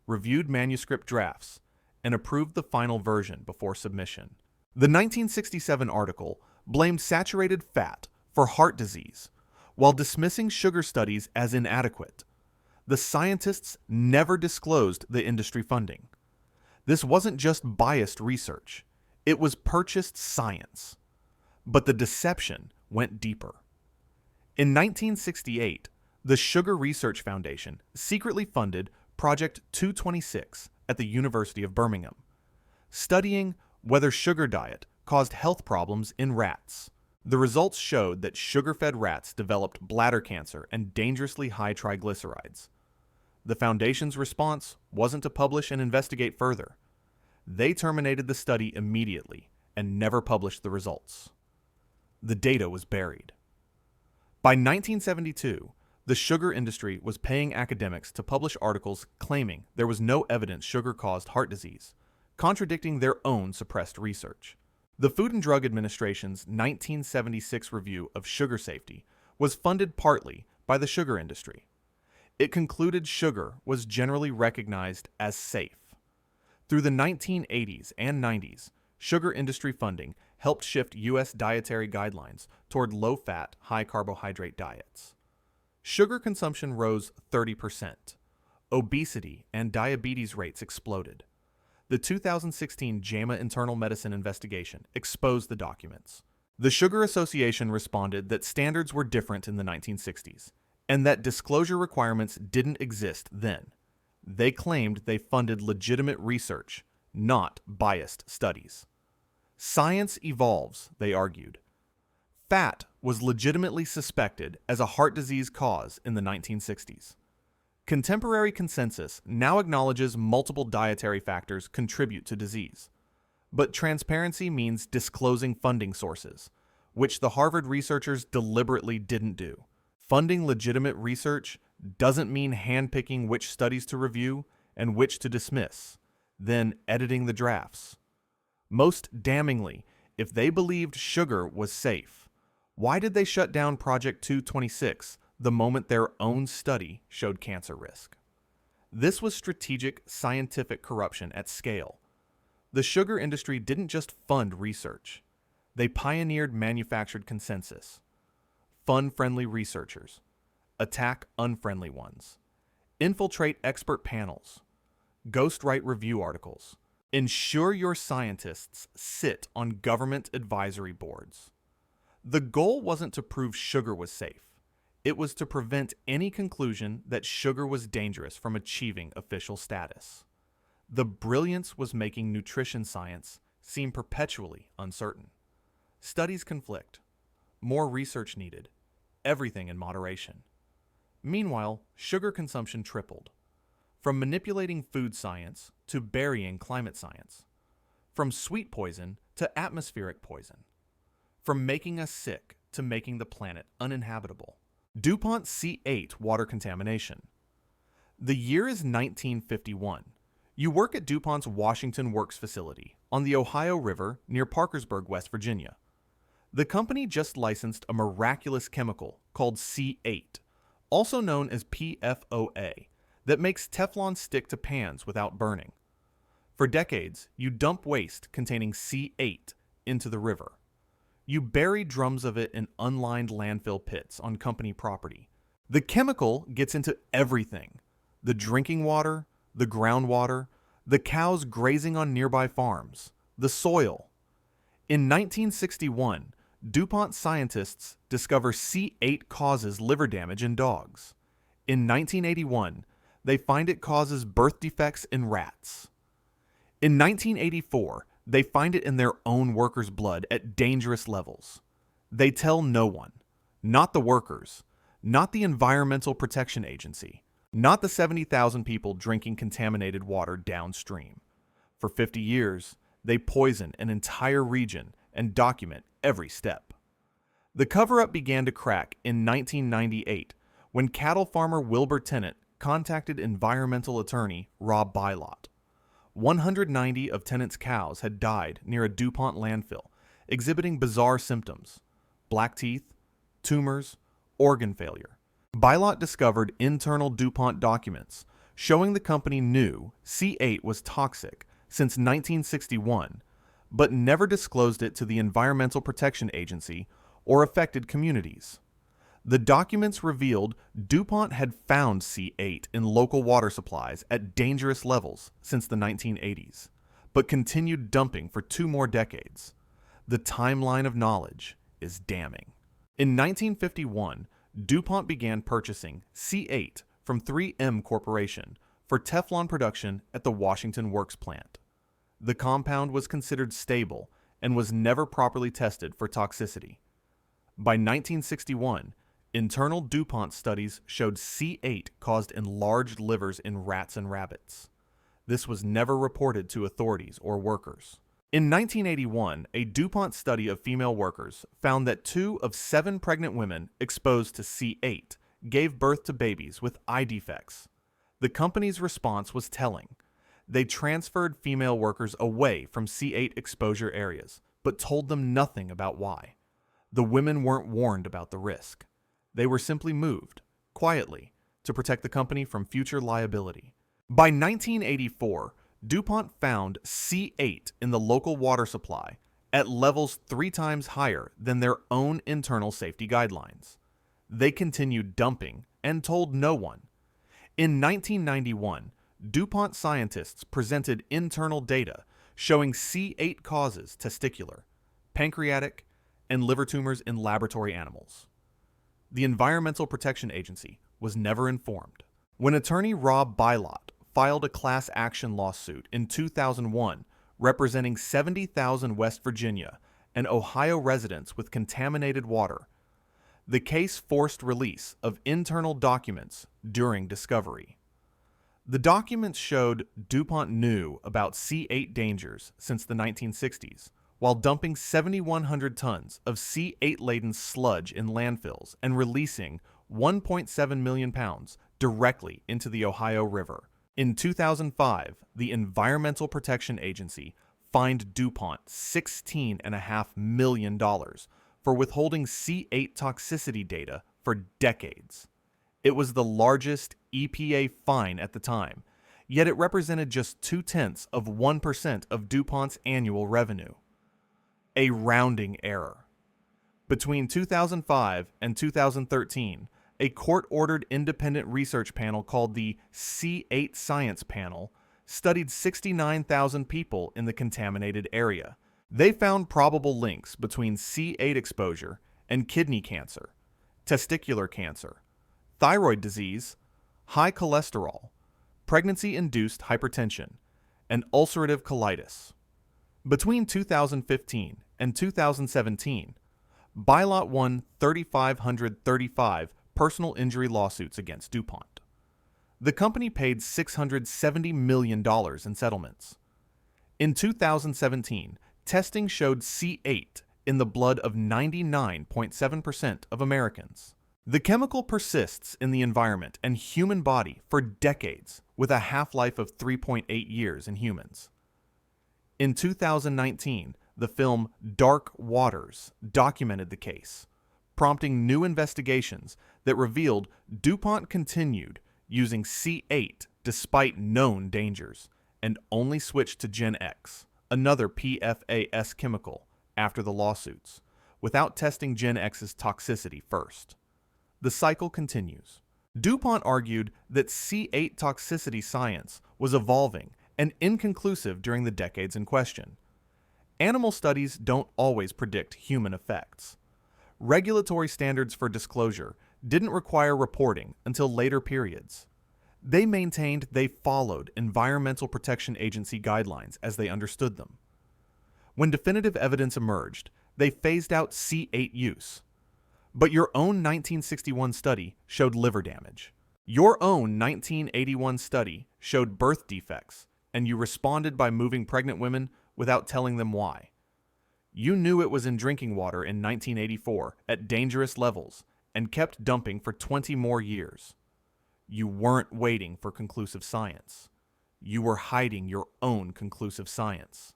reviewed manuscript drafts, and approved the final version before submission. The 1967 article blamed saturated fat for heart disease, while dismissing sugar studies as inadequate. The scientists never disclosed the industry funding. This wasn't just biased research, it was purchased science. But the deception went deeper. In 1968, the Sugar Research Foundation secretly funded Project 226 at the University of Birmingham, studying whether sugar diet caused health problems in rats. The results showed that sugar-fed rats developed bladder cancer and dangerously high triglycerides. The Foundation's response wasn't to publish and investigate further. They terminated the study immediately and never published the results. The data was buried. By 1972, the sugar industry was paying academics to publish articles claiming there was no evidence sugar caused heart disease, contradicting their own suppressed research. The Food and Drug Administration's 1976 review of sugar safety was funded partly by the sugar industry. It concluded sugar was generally recognized as safe. Through the 1980s and 90s, sugar industry funding helped shift U.S. dietary guidelines toward low-fat, high-carbohydrate diets. Sugar consumption rose 30%. Obesity and diabetes rates exploded. The 2016 JAMA Internal Medicine investigation exposed the documents. The Sugar Association responded that standards were different in the 1960s, and that disclosure requirements didn't exist then. They claimed they funded legitimate research, not biased studies. Science evolves, they argued. Fat was legitimately suspected as a heart disease cause in the 1960s. Contemporary consensus now acknowledges multiple dietary factors contribute to disease. But transparency means disclosing funding sources, which the Harvard researchers deliberately didn't do. Funding legitimate research doesn't mean handpicking which studies to review and which to dismiss, then editing the drafts. Most damningly, if they believed sugar was safe, why did they shut down Project 226 the moment their own study showed cancer risk? This was strategic scientific corruption at scale. The sugar industry didn't just fund research. They pioneered manufactured consensus. Fund friendly researchers. Attack unfriendly ones. Infiltrate expert panels. Ghostwrite review articles. Ensure your scientists sit on government advisory boards. The goal wasn't to prove sugar was safe. It was to prevent any conclusion that sugar was dangerous from achieving official status. The brilliance was making nutrition science seem perpetually uncertain. Studies conflict. More research needed. Everything in moderation. Meanwhile, sugar consumption tripled. From manipulating food science to burying climate science. From sweet poison to atmospheric poison. From making us sick to making the planet uninhabitable. Dupont C8 water contamination. The year is 1951. You work at Dupont's Washington Works facility on the Ohio River near Parkersburg, West Virginia. The company just licensed a miraculous chemical called C8, also known as PFOA, that makes Teflon stick to pans without burning. For decades, you dump waste containing C8 into the river. You bury drums of it in unlined landfill pits on company property. The chemical gets into everything: the drinking water, the groundwater, the cows grazing on nearby farms, the soil. In 1961, DuPont scientists discover C8 causes liver damage in dogs. In 1981, they find it causes birth defects in rats. In 1984, they find it in their own workers' blood at dangerous levels. They tell no one, not the workers, not the Environmental Protection Agency, not the 70,000 people drinking contaminated water downstream. For 50 years, they poison an entire region and document every step. The cover-up began to crack in 1998 when cattle farmer Wilbur Tennant contacted environmental attorney Rob Bylot. 190 of Tennant's cows had died near a DuPont landfill, exhibiting bizarre symptoms: black teeth, tumors, organ failure. Bylot discovered internal DuPont documents showing the company knew C8 was toxic since 1961, but never disclosed it to the Environmental Protection Agency or affected communities. The documents revealed DuPont had found C8 in local water supplies at dangerous levels since the 1980s, but continued dumping for 2 more decades. The timeline of knowledge is damning. In 1951, DuPont began purchasing C8 from 3M Corporation for Teflon production at the Washington Works plant. The compound was considered stable and was never properly tested for toxicity. By 1961, internal DuPont studies showed C8 caused enlarged livers in rats and rabbits. This was never reported to authorities or workers. In 1981, a DuPont study of female workers found that 2 of 7 pregnant women exposed to C8 gave birth to babies with eye defects. The company's response was telling. They transferred female workers away from C8 exposure areas, but told them nothing about why. The women weren't warned about the risk. They were simply moved, quietly, to protect the company from future liability. By 1984, DuPont found C8 in the local water supply at levels 3 times higher than their own internal safety guidelines. They continued dumping and told no one. In 1991, Dupont scientists presented internal data showing C8 causes testicular, pancreatic, and liver tumors in laboratory animals. The Environmental Protection Agency was never informed. When attorney Rob Bylot filed a class action lawsuit in 2001 representing 70,000 West Virginia and Ohio residents with contaminated water, the case forced release of internal documents during discovery. The documents showed Dupont knew about C8 dangers since the 1960s, while dumping 7,100 tons of C8-laden sludge in landfills and releasing 1.7 million pounds directly into the Ohio River. In 2005, the Environmental Protection Agency fined Dupont $16.5 million for withholding C8 toxicity data for decades. It was the largest EPA fine at the time, yet it represented just 0.2% of DuPont's annual revenue. A rounding error. Between 2005 and 2013, a court-ordered independent research panel called the C8 Science Panel studied 69,000 people in the contaminated area. They found probable links between C8 exposure and kidney cancer, testicular cancer, thyroid disease, high cholesterol, pregnancy-induced hypertension, and ulcerative colitis. Between 2015 and 2017, Bylot won 3,535 personal injury lawsuits against Dupont. The company paid $670 million in settlements. In 2017, testing showed C8 in the blood of 99.7% of Americans. The chemical persists in the environment and human body for decades, with a half-life of 3.8 years in humans. In 2019, the film Dark Waters documented the case, prompting new investigations that revealed Dupont continued using C8 despite known dangers, and only switched to Gen X, another PFAS chemical, after the lawsuits, without testing Gen X's toxicity first. The cycle continues. Dupont argued that C8 toxicity science was evolving and inconclusive during the decades in question. Animal studies don't always predict human effects. Regulatory standards for disclosure didn't require reporting until later periods. They maintained they followed Environmental Protection Agency guidelines as they understood them. When definitive evidence emerged, they phased out C8 use. But your own 1961 study showed liver damage. Your own 1981 study showed birth defects, and you responded by moving pregnant women without telling them why. You knew it was in drinking water in 1984 at dangerous levels and kept dumping for 20 more years. You weren't waiting for conclusive science. You were hiding your own conclusive science.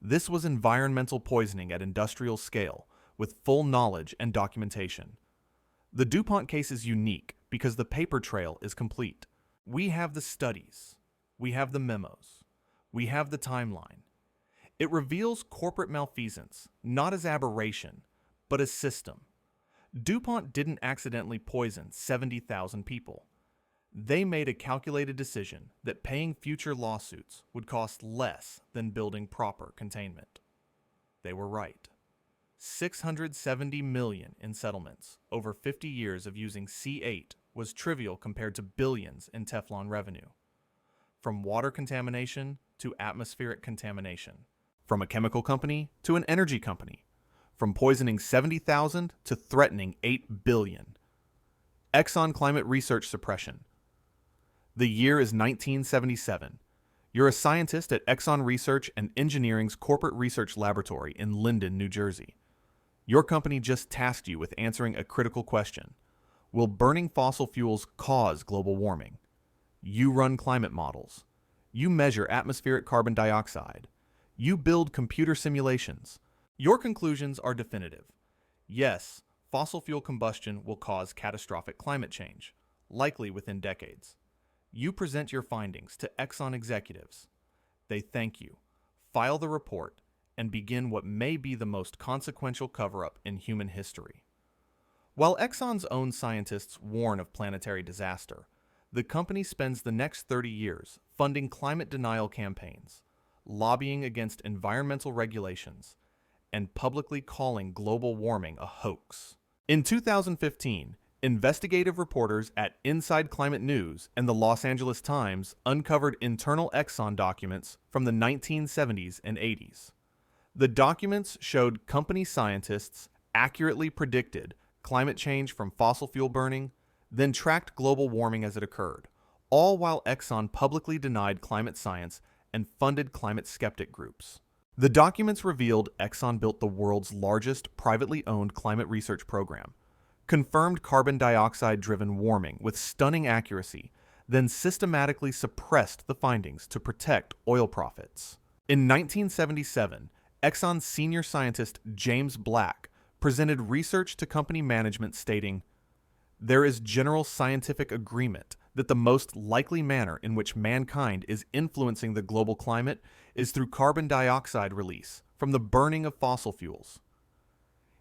This was environmental poisoning at industrial scale, with full knowledge and documentation. The Dupont case is unique because the paper trail is complete. We have the studies. We have the memos. We have the timeline. It reveals corporate malfeasance, not as aberration, but as system. Dupont didn't accidentally poison 70,000 people. They made a calculated decision that paying future lawsuits would cost less than building proper containment. They were right. $670 million in settlements over 50 years of using C8 was trivial compared to billions in Teflon revenue. From water contamination to atmospheric contamination. From a chemical company to an energy company. From poisoning 70,000 to threatening 8 billion. Exxon Climate Research Suppression. The year is 1977. You're a scientist at Exxon Research and Engineering's Corporate Research Laboratory in Linden, New Jersey. Your company just tasked you with answering a critical question. Will burning fossil fuels cause global warming? You run climate models. You measure atmospheric carbon dioxide. You build computer simulations. Your conclusions are definitive. Yes, fossil fuel combustion will cause catastrophic climate change, likely within decades. You present your findings to Exxon executives. They thank you, file the report, and begin what may be the most consequential cover-up in human history. While Exxon's own scientists warn of planetary disaster, the company spends the next 30 years funding climate denial campaigns, lobbying against environmental regulations, and publicly calling global warming a hoax. In 2015, investigative reporters at Inside Climate News and the Los Angeles Times uncovered internal Exxon documents from the 1970s and 80s. The documents showed company scientists accurately predicted climate change from fossil fuel burning, then tracked global warming as it occurred, all while Exxon publicly denied climate science and funded climate skeptic groups. The documents revealed Exxon built the world's largest privately owned climate research program, confirmed carbon dioxide-driven warming with stunning accuracy, then systematically suppressed the findings to protect oil profits. In 1977, Exxon's senior scientist James Black presented research to company management stating, "There is general scientific agreement that the most likely manner in which mankind is influencing the global climate is through carbon dioxide release from the burning of fossil fuels."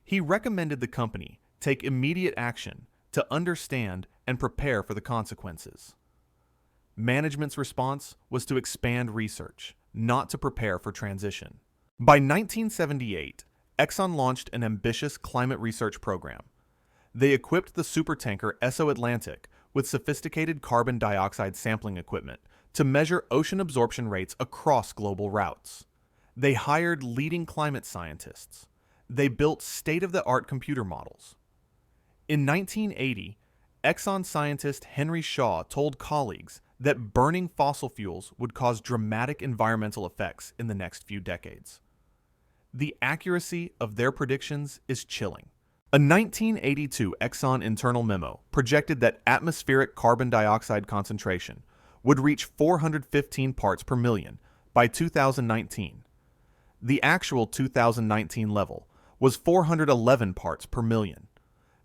He recommended the company take immediate action to understand and prepare for the consequences. Management's response was to expand research, not to prepare for transition. By 1978, Exxon launched an ambitious climate research program. They equipped the supertanker Esso Atlantic with sophisticated carbon dioxide sampling equipment to measure ocean absorption rates across global routes. They hired leading climate scientists. They built state-of-the-art computer models. In 1980, Exxon scientist Henry Shaw told colleagues that burning fossil fuels would cause dramatic environmental effects in the next few decades. The accuracy of their predictions is chilling. A 1982 Exxon internal memo projected that atmospheric carbon dioxide concentration would reach 415 parts per million by 2019. The actual 2019 level was 411 parts per million,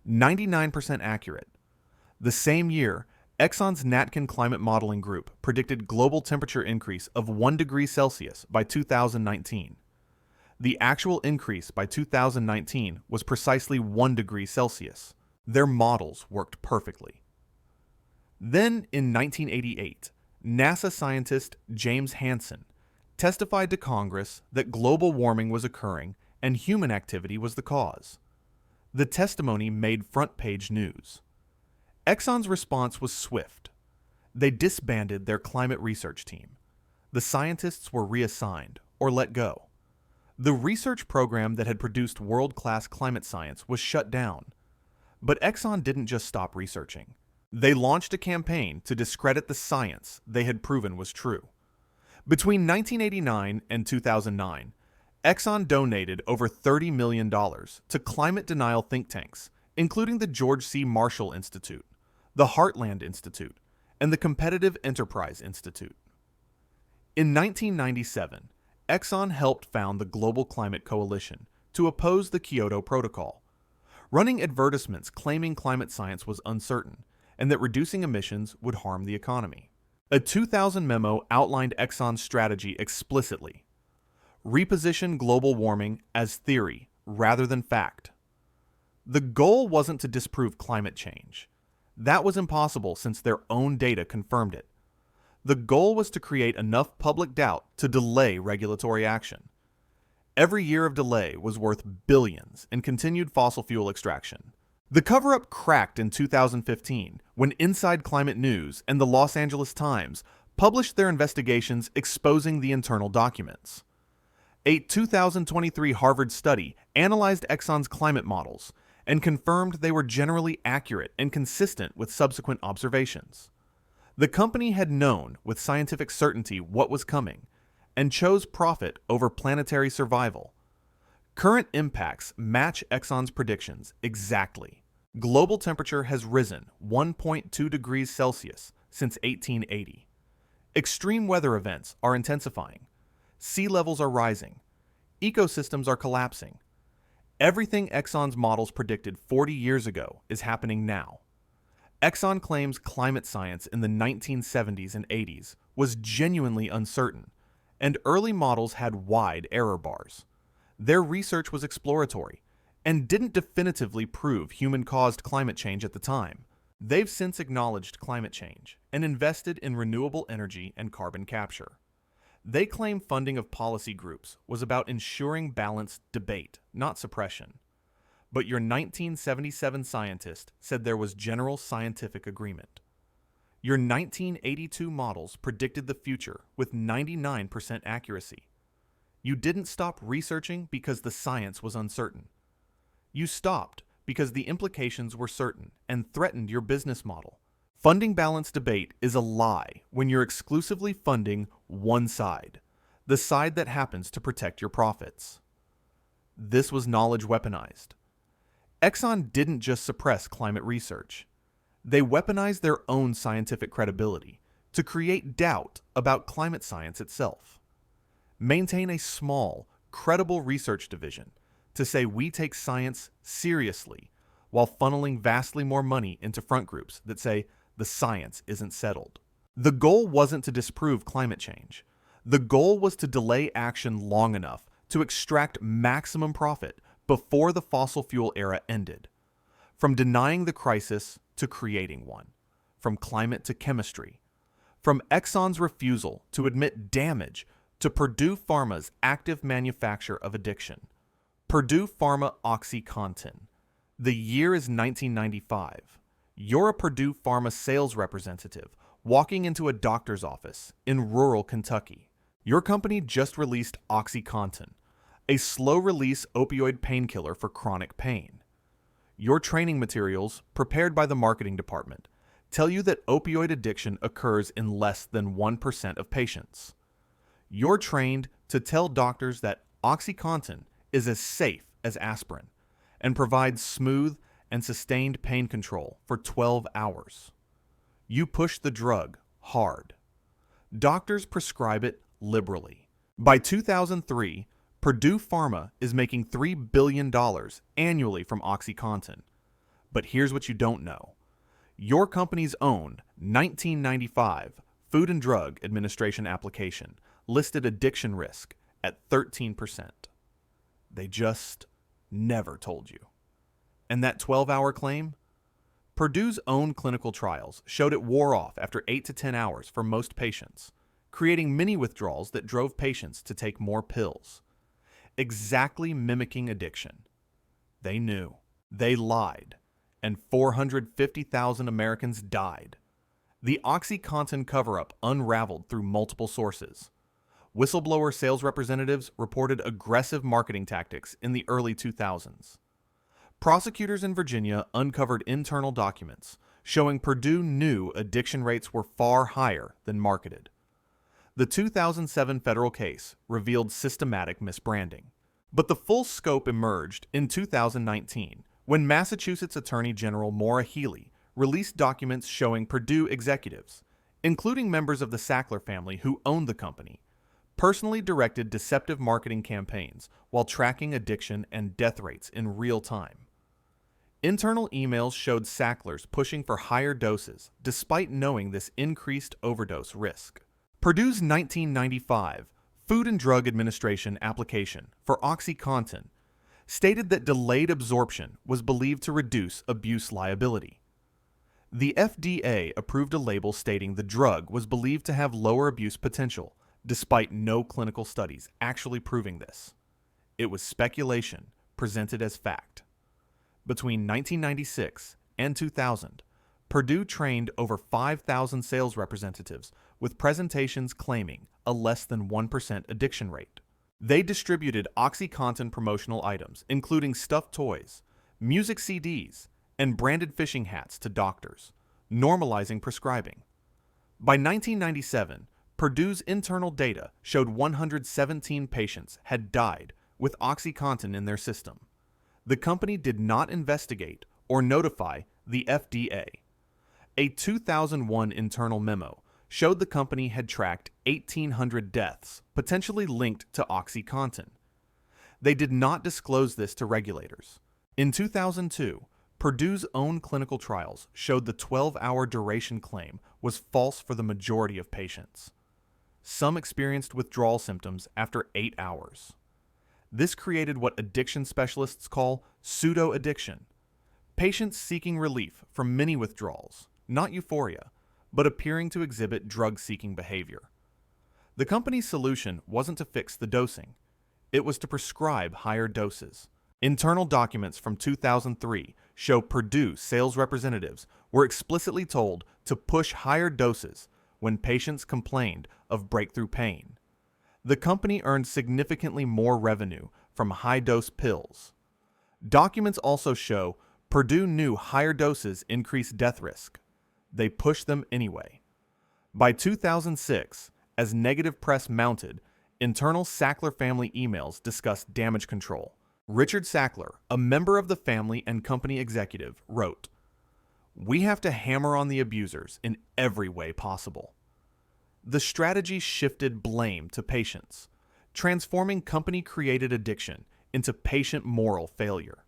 99% accurate. The same year, Exxon's Natkin climate modeling group predicted global temperature increase of 1 degree Celsius by 2019. The actual increase by 2019 was precisely 1 degree Celsius. Their models worked perfectly. Then, in 1988, NASA scientist James Hansen testified to Congress that global warming was occurring and human activity was the cause. The testimony made front-page news. Exxon's response was swift. They disbanded their climate research team. The scientists were reassigned or let go. The research program that had produced world-class climate science was shut down. But Exxon didn't just stop researching. They launched a campaign to discredit the science they had proven was true. Between 1989 and 2009, Exxon donated over $30 million to climate denial think tanks, including the George C. Marshall Institute, the Heartland Institute, and the Competitive Enterprise Institute. In 1997, Exxon helped found the Global Climate Coalition to oppose the Kyoto Protocol, running advertisements claiming climate science was uncertain and that reducing emissions would harm the economy. A 2000 memo outlined Exxon's strategy explicitly. Reposition global warming as theory rather than fact. The goal wasn't to disprove climate change. That was impossible since their own data confirmed it. The goal was to create enough public doubt to delay regulatory action. Every year of delay was worth billions in continued fossil fuel extraction. The cover-up cracked in 2015 when Inside Climate News and the Los Angeles Times published their investigations exposing the internal documents. A 2023 Harvard study analyzed Exxon's climate models and confirmed they were generally accurate and consistent with subsequent observations. The company had known with scientific certainty what was coming and chose profit over planetary survival. Current impacts match Exxon's predictions exactly. Global temperature has risen 1.2 degrees Celsius since 1880. Extreme weather events are intensifying. Sea levels are rising. Ecosystems are collapsing. Everything Exxon's models predicted 40 years ago is happening now. Exxon claims climate science in the 1970s and 80s was genuinely uncertain, and early models had wide error bars. Their research was exploratory and didn't definitively prove human-caused climate change at the time. They've since acknowledged climate change and invested in renewable energy and carbon capture. They claim funding of policy groups was about ensuring balanced debate, not suppression. But your 1977 scientist said there was general scientific agreement. Your 1982 models predicted the future with 99% accuracy. You didn't stop researching because the science was uncertain. You stopped because the implications were certain and threatened your business model. Funding balance debate is a lie when you're exclusively funding one side, the side that happens to protect your profits. This was knowledge weaponized. Exxon didn't just suppress climate research. They weaponized their own scientific credibility to create doubt about climate science itself. Maintain a small, credible research division to say we take science seriously while funneling vastly more money into front groups that say the science isn't settled. The goal wasn't to disprove climate change. The goal was to delay action long enough to extract maximum profit before the fossil fuel era ended. From denying the crisis to creating one. From climate to chemistry. From Exxon's refusal to admit damage to Purdue Pharma's active manufacture of addiction. Purdue Pharma OxyContin. The year is 1995. You're a Purdue Pharma sales representative walking into a doctor's office in rural Kentucky. Your company just released OxyContin, a slow-release opioid painkiller for chronic pain. Your training materials, prepared by the marketing department, tell you that opioid addiction occurs in less than 1% of patients. You're trained to tell doctors that OxyContin is as safe as aspirin and provides smooth and sustained pain control for 12 hours. You push the drug hard. Doctors prescribe it liberally. By 2003, Purdue Pharma is making $3 billion annually from OxyContin. But here's what you don't know. Your company's own 1995 Food and Drug Administration application listed addiction risk at 13%. They just never told you. And that 12-hour claim? Purdue's own clinical trials showed it wore off after 8 to 10 hours for most patients, creating mini withdrawals that drove patients to take more pills. Exactly mimicking addiction. They knew. They lied. And 450,000 Americans died. The OxyContin cover-up unraveled through multiple sources. Whistleblower sales representatives reported aggressive marketing tactics in the early 2000s. Prosecutors in Virginia uncovered internal documents showing Purdue knew addiction rates were far higher than marketed. The 2007 federal case revealed systematic misbranding. But the full scope emerged in 2019 when Massachusetts Attorney General Maura Healey released documents showing Purdue executives, including members of the Sackler family who owned the company, personally directed deceptive marketing campaigns while tracking addiction and death rates in real time. Internal emails showed Sacklers pushing for higher doses despite knowing this increased overdose risk. Purdue's 1995 Food and Drug Administration application for OxyContin stated that delayed absorption was believed to reduce abuse liability. The FDA approved a label stating the drug was believed to have lower abuse potential, despite no clinical studies actually proving this. It was speculation presented as fact. Between 1996 and 2000, Purdue trained over 5,000 sales representatives with presentations claiming a less than 1% addiction rate. They distributed OxyContin promotional items, including stuffed toys, music CDs, and branded fishing hats to doctors, normalizing prescribing. By 1997, Purdue's internal data showed 117 patients had died with OxyContin in their system. The company did not investigate or notify the FDA. A 2001 internal memo showed the company had tracked 1,800 deaths potentially linked to OxyContin. They did not disclose this to regulators. In 2002, Purdue's own clinical trials showed the 12-hour duration claim was false for the majority of patients. Some experienced withdrawal symptoms after 8 hours. This created what addiction specialists call pseudo-addiction. Patients seeking relief from many withdrawals, not euphoria, but appearing to exhibit drug-seeking behavior. The company's solution wasn't to fix the dosing. It was to prescribe higher doses. Internal documents from 2003 show Purdue sales representatives were explicitly told to push higher doses when patients complained of breakthrough pain. The company earned significantly more revenue from high-dose pills. Documents also show Purdue knew higher doses increased death risk. They pushed them anyway. By 2006, as negative press mounted, internal Sackler family emails discussed damage control. Richard Sackler, a member of the family and company executive, wrote, "We have to hammer on the abusers in every way possible." The strategy shifted blame to patients, transforming company-created addiction into patient moral failure.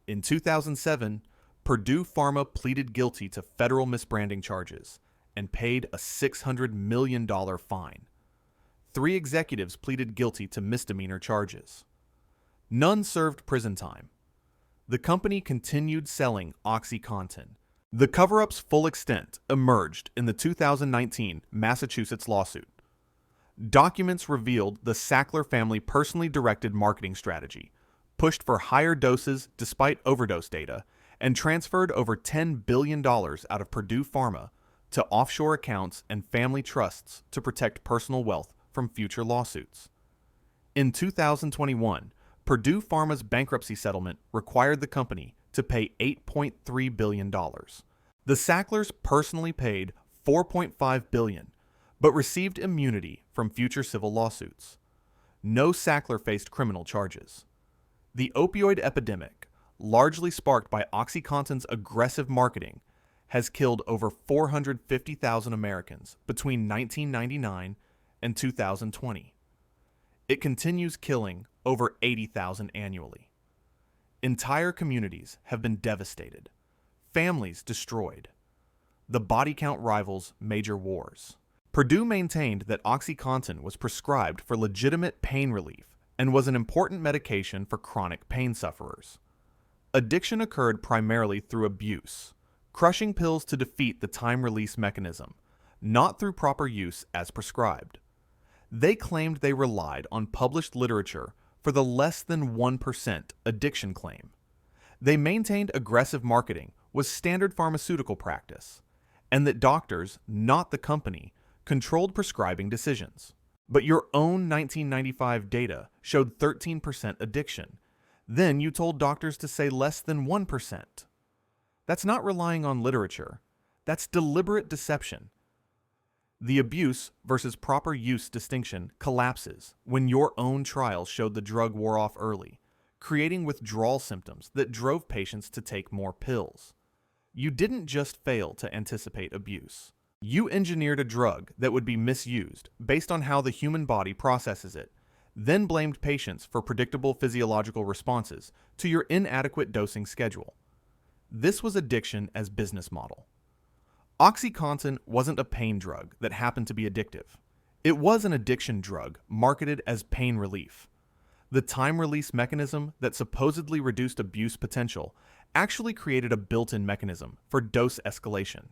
In 2007, Purdue Pharma pleaded guilty to federal misbranding charges and paid a $600 million fine. 3 executives pleaded guilty to misdemeanor charges. None served prison time. The company continued selling OxyContin. The cover-up's full extent emerged in the 2019 Massachusetts lawsuit. Documents revealed the Sackler family personally directed marketing strategy, pushed for higher doses despite overdose data, and transferred over $10 billion out of Purdue Pharma to offshore accounts and family trusts to protect personal wealth from future lawsuits. In 2021, Purdue Pharma's bankruptcy settlement required the company to pay $8.3 billion. The Sacklers personally paid $4.5 billion, but received immunity from future civil lawsuits. No Sackler faced criminal charges. The opioid epidemic, largely sparked by OxyContin's aggressive marketing, has killed over 450,000 Americans between 1999 and 2020. It continues killing over 80,000 annually. Entire communities have been devastated, families destroyed. The body count rivals major wars. Purdue maintained that OxyContin was prescribed for legitimate pain relief and was an important medication for chronic pain sufferers. Addiction occurred primarily through abuse, crushing pills to defeat the time-release mechanism, not through proper use as prescribed. They claimed they relied on published literature for the less than 1% addiction claim. They maintained aggressive marketing was standard pharmaceutical practice, and that doctors, not the company, controlled prescribing decisions. But your own 1995 data showed 13% addiction. Then you told doctors to say less than 1%. That's not relying on literature. That's deliberate deception. The abuse versus proper use distinction collapses when your own trials showed the drug wore off early, creating withdrawal symptoms that drove patients to take more pills. You didn't just fail to anticipate abuse. You engineered a drug that would be misused based on how the human body processes it, then blamed patients for predictable physiological responses to your inadequate dosing schedule. This was addiction as business model. OxyContin wasn't a pain drug that happened to be addictive. It was an addiction drug marketed as pain relief. The time-release mechanism that supposedly reduced abuse potential actually created a built-in mechanism for dose escalation.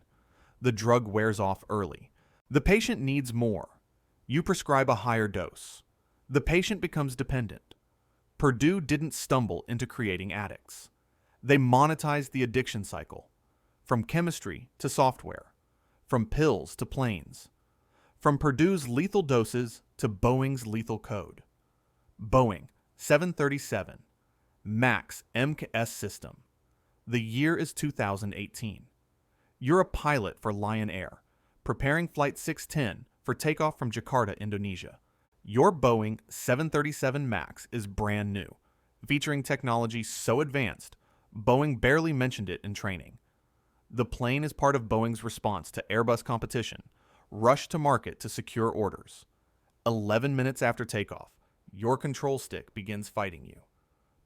The drug wears off early. The patient needs more. You prescribe a higher dose. The patient becomes dependent. Purdue didn't stumble into creating addicts. They monetized the addiction cycle. From chemistry to software, from pills to planes, from Purdue's lethal doses to Boeing's lethal code. Boeing 737, MAX MKS system. The year is 2018. You're a pilot for Lion Air, preparing Flight 610 for takeoff from Jakarta, Indonesia. Your Boeing 737 MAX is brand new, featuring technology so advanced, Boeing barely mentioned it in training. The plane is part of Boeing's response to Airbus competition, rushed to market to secure orders. 11 minutes after takeoff, your control stick begins fighting you.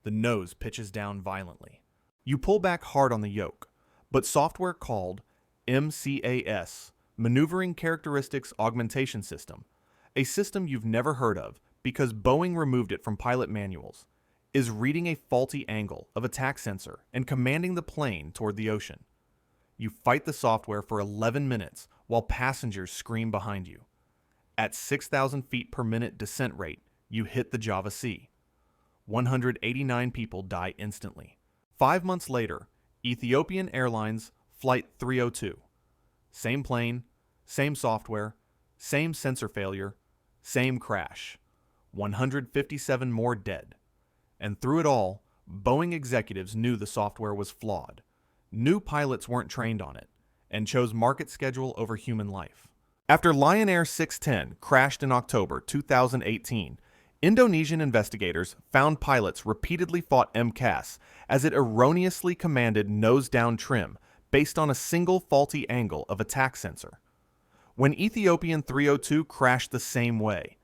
The nose pitches down violently. You pull back hard on the yoke, but software called MCAS, Maneuvering Characteristics Augmentation System, a system you've never heard of because Boeing removed it from pilot manuals, is reading a faulty angle of attack sensor and commanding the plane toward the ocean. You fight the software for 11 minutes while passengers scream behind you. At 6,000 feet per minute descent rate, you hit the Java Sea. 189 people die instantly. 5 months later, Ethiopian Airlines Flight 302. Same plane, same software, same sensor failure, same crash. 157 more dead. And through it all, Boeing executives knew the software was flawed. New pilots weren't trained on it, and chose market schedule over human life. After Lion Air 610 crashed in October 2018, Indonesian investigators found pilots repeatedly fought MCAS as it erroneously commanded nose-down trim based on a single faulty angle of attack sensor. When Ethiopian 302 crashed the same way,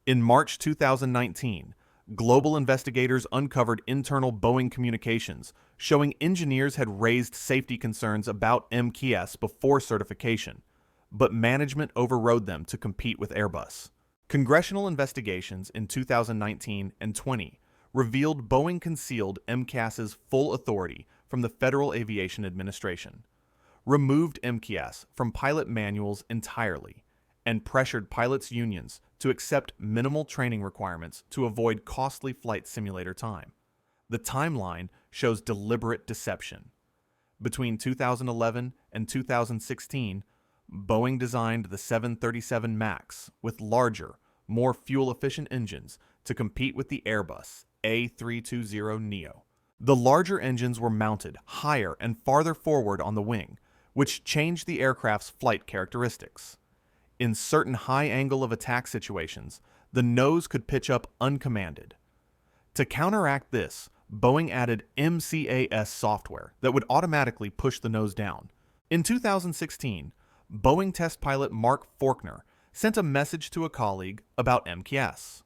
in March 2019, global investigators uncovered internal Boeing communications showing engineers had raised safety concerns about MCAS before certification, but management overrode them to compete with Airbus. Congressional investigations in 2019 and 20 revealed Boeing concealed MCAS's full authority from the Federal Aviation Administration, removed MCAS from pilot manuals entirely, and pressured pilots' unions to accept minimal training requirements to avoid costly flight simulator time. The timeline shows deliberate deception. Between 2011 and 2016, Boeing designed the 737 MAX with larger, more fuel-efficient engines to compete with the Airbus A320neo. The larger engines were mounted higher and farther forward on the wing, which changed the aircraft's flight characteristics. In certain high angle of attack situations, the nose could pitch up uncommanded. To counteract this, Boeing added MCAS software that would automatically push the nose down. In 2016, Boeing test pilot Mark Faulkner sent a message to a colleague about MCAS.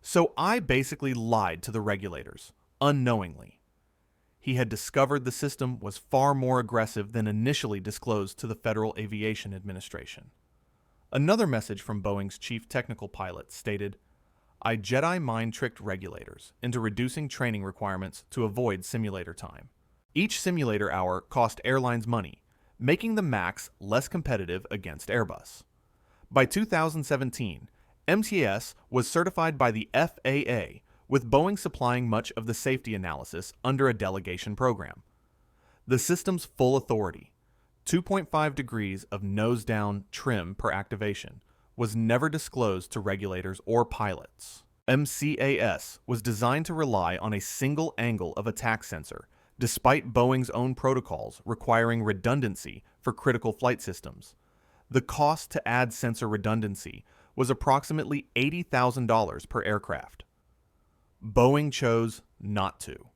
So I basically lied to the regulators, unknowingly. He had discovered the system was far more aggressive than initially disclosed to the Federal Aviation Administration. Another message from Boeing's chief technical pilot stated, "I Jedi mind-tricked regulators into reducing training requirements to avoid simulator time. Each simulator hour cost airlines money, making the MAX less competitive against Airbus." By 2017, MCAS was certified by the FAA, with Boeing supplying much of the safety analysis under a delegation program. The system's full authority, 2.5 degrees of nose-down trim per activation, was never disclosed to regulators or pilots. MCAS was designed to rely on a single angle of attack sensor, despite Boeing's own protocols requiring redundancy for critical flight systems. The cost to add sensor redundancy was approximately $80,000 per aircraft. Boeing chose not to.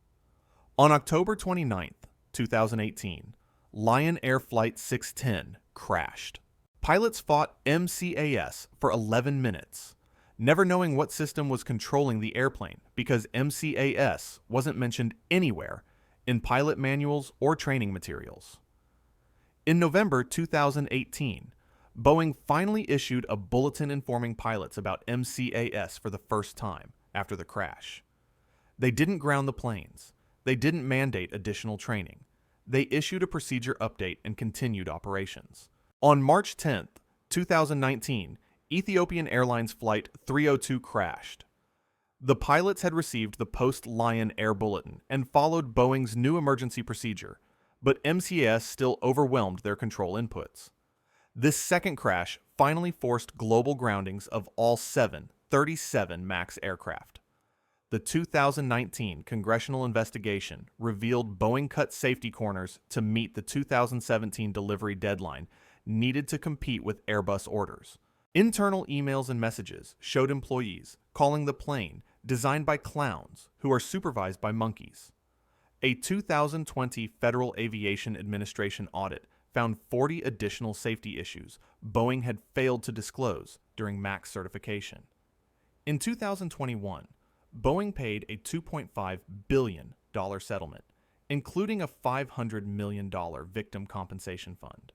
On October 29, 2018, Lion Air Flight 610 crashed. Pilots fought MCAS for 11 minutes, never knowing what system was controlling the airplane because MCAS wasn't mentioned anywhere in pilot manuals or training materials. In November 2018, Boeing finally issued a bulletin informing pilots about MCAS for the first time after the crash. They didn't ground the planes. They didn't mandate additional training. They issued a procedure update and continued operations. On March 10, 2019, Ethiopian Airlines Flight 302 crashed. The pilots had received the post-Lion Air Bulletin and followed Boeing's new emergency procedure, but MCAS still overwhelmed their control inputs. This second crash finally forced global groundings of all 737 MAX aircraft. The 2019 congressional investigation revealed Boeing cut safety corners to meet the 2017 delivery deadline needed to compete with Airbus orders. Internal emails and messages showed employees calling the plane designed by clowns who are supervised by monkeys. A 2020 Federal Aviation Administration audit found 40 additional safety issues Boeing had failed to disclose during MAX certification. In 2021, Boeing paid a $2.5 billion settlement, including a $500 million victim compensation fund.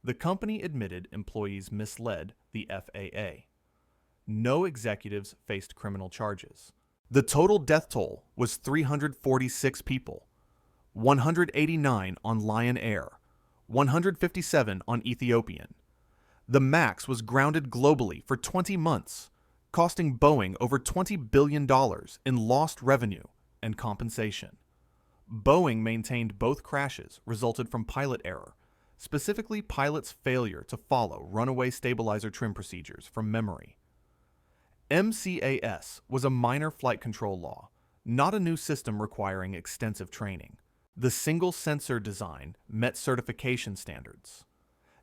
The company admitted employees misled the FAA. No executives faced criminal charges. The total death toll was 346 people, 189 on Lion Air, 157 on Ethiopian. The MAX was grounded globally for 20 months, costing Boeing over $20 billion in lost revenue and compensation. Boeing maintained both crashes resulted from pilot error, specifically pilots' failure to follow runaway stabilizer trim procedures from memory. MCAS was a minor flight control law, not a new system requiring extensive training. The single sensor design met certification standards.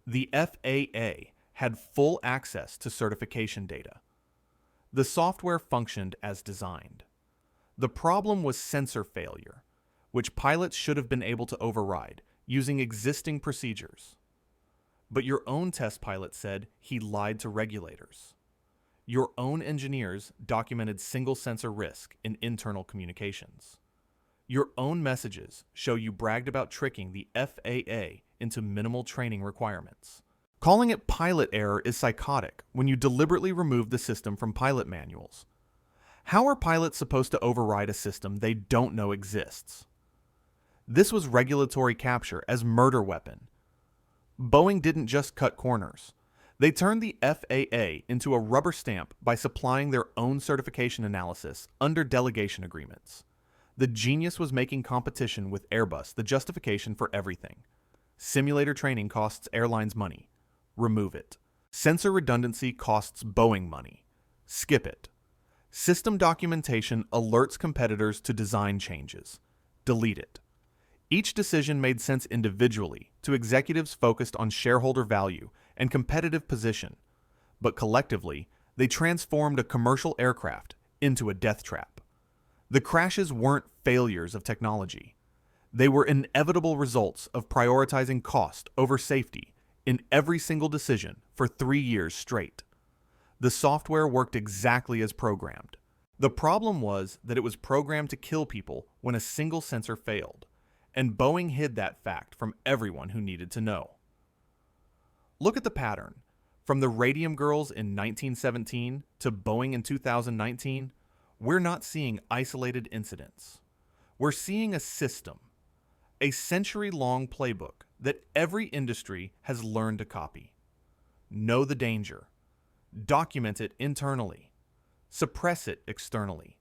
The FAA had full access to certification data. The software functioned as designed. The problem was sensor failure, which pilots should have been able to override using existing procedures. But your own test pilot said he lied to regulators. Your own engineers documented single sensor risk in internal communications. Your own messages show you bragged about tricking the FAA into minimal training requirements. Calling it pilot error is psychotic when you deliberately remove the system from pilot manuals. How are pilots supposed to override a system they don't know exists? This was regulatory capture as murder weapon. Boeing didn't just cut corners. They turned the FAA into a rubber stamp by supplying their own certification analysis under delegation agreements. The genius was making competition with Airbus the justification for everything. Simulator training costs airlines money. Remove it. Sensor redundancy costs Boeing money. Skip it. System documentation alerts competitors to design changes. Delete it. Each decision made sense individually to executives focused on shareholder value and competitive position, but collectively, they transformed a commercial aircraft into a death trap. The crashes weren't failures of technology. They were inevitable results of prioritizing cost over safety in every single decision for 3 years straight. The software worked exactly as programmed. The problem was that it was programmed to kill people when a single sensor failed, and Boeing hid that fact from everyone who needed to know. Look at the pattern. From the Radium girls in 1917 to Boeing in 2019, we're not seeing isolated incidents. We're seeing a system, a century-long playbook that every industry has learned to copy. Know the danger. Document it internally. Suppress it externally.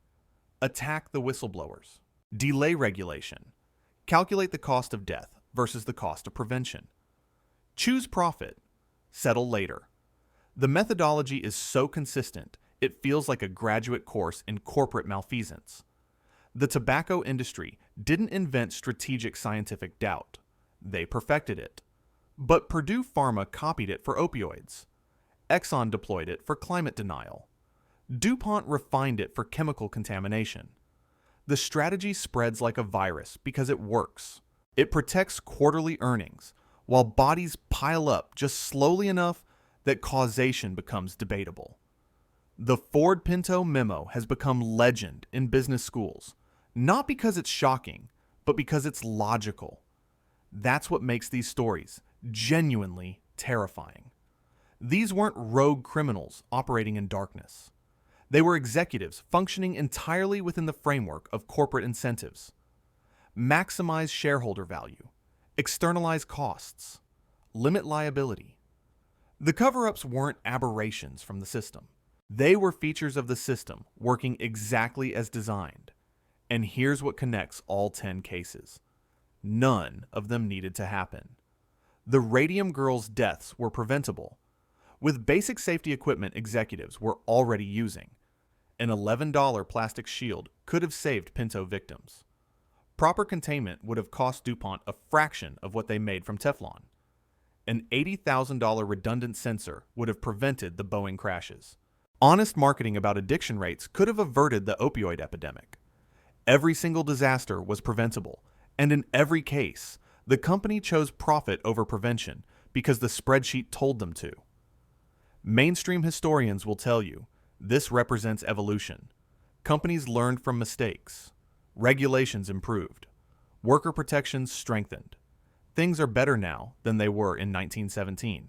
Attack the whistleblowers. Delay regulation. Calculate the cost of death versus the cost of prevention. Choose profit. Settle later. The methodology is so consistent, it feels like a graduate course in corporate malfeasance. The tobacco industry didn't invent strategic scientific doubt. They perfected it. But Purdue Pharma copied it for opioids. Exxon deployed it for climate denial. Dupont refined it for chemical contamination. The strategy spreads like a virus because it works. It protects quarterly earnings, while bodies pile up just slowly enough that causation becomes debatable. The Ford Pinto memo has become legend in business schools, not because it's shocking, but because it's logical. That's what makes these stories genuinely terrifying. These weren't rogue criminals operating in darkness. They were executives functioning entirely within the framework of corporate incentives. Maximize shareholder value, externalize costs, limit liability. The cover-ups weren't aberrations from the system. They were features of the system working exactly as designed. And here's what connects all 10 cases. None of them needed to happen. The Radium girls' deaths were preventable, with basic safety equipment executives were already using. An $11 plastic shield could have saved Pinto victims. Proper containment would have cost Dupont a fraction of what they made from Teflon. An $80,000 redundant sensor would have prevented the Boeing crashes. Honest marketing about addiction rates could have averted the opioid epidemic. Every single disaster was preventable, and in every case, the company chose profit over prevention because the spreadsheet told them to. Mainstream historians will tell you this represents evolution. Companies learned from mistakes. Regulations improved. Worker protections strengthened. Things are better now than they were in 1917.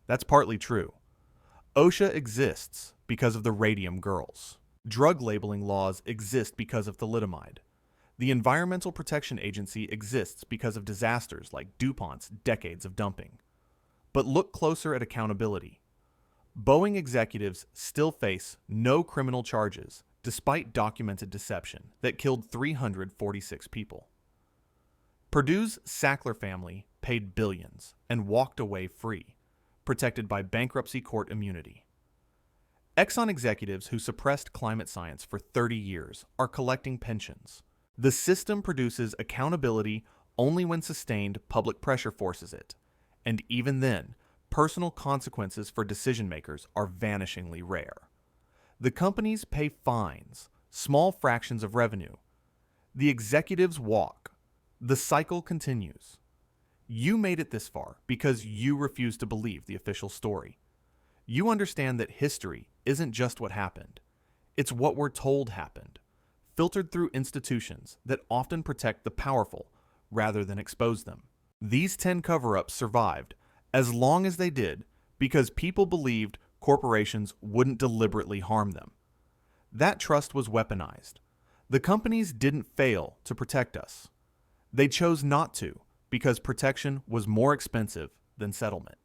That's partly true. OSHA exists because of the Radium girls. Drug labeling laws exist because of thalidomide. The Environmental Protection Agency exists because of disasters like Dupont's decades of dumping. But look closer at accountability. Boeing executives still face no criminal charges despite documented deception that killed 346 people. Purdue's Sackler family paid billions and walked away free, protected by bankruptcy court immunity. Exxon executives who suppressed climate science for 30 years are collecting pensions. The system produces accountability only when sustained public pressure forces it, and even then, personal consequences for decision-makers are vanishingly rare. The companies pay fines, small fractions of revenue. The executives walk. The cycle continues. You made it this far because you refuse to believe the official story. You understand that history isn't just what happened. It's what we're told happened, filtered through institutions that often protect the powerful rather than expose them. These 10 cover-ups survived as long as they did because people believed corporations wouldn't deliberately harm them. That trust was weaponized. The companies didn't fail to protect us. They chose not to because protection was more expensive than settlement.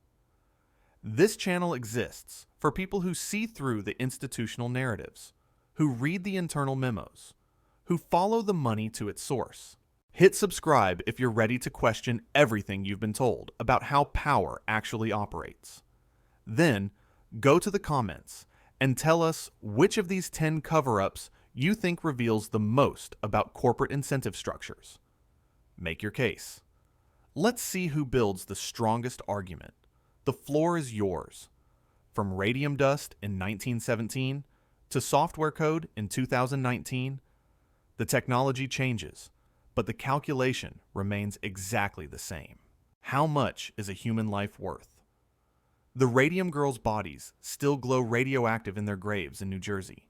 This channel exists for people who see through the institutional narratives, who read the internal memos, who follow the money to its source. Hit subscribe if you're ready to question everything you've been told about how power actually operates. Then, go to the comments and tell us which of these 10 cover-ups you think reveals the most about corporate incentive structures. Make your case. Let's see who builds the strongest argument. The floor is yours. From radium dust in 1917 to software code in 2019, the technology changes, but the calculation remains exactly the same. How much is a human life worth? The Radium girls' bodies still glow radioactive in their graves in New Jersey.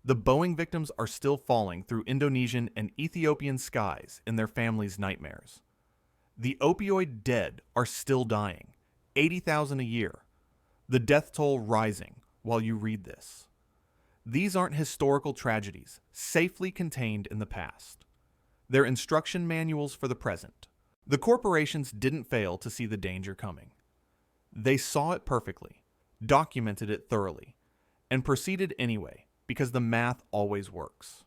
The Boeing victims are still falling through Indonesian and Ethiopian skies in their families' nightmares. The opioid dead are still dying, 80,000 a year. The death toll rising while you read this. These aren't historical tragedies safely contained in the past. They're instruction manuals for the present. The corporations didn't fail to see the danger coming. They saw it perfectly, documented it thoroughly, and proceeded anyway because the math always works.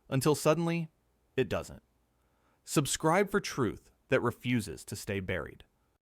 Until suddenly, it doesn't. Subscribe for truth that refuses to stay buried.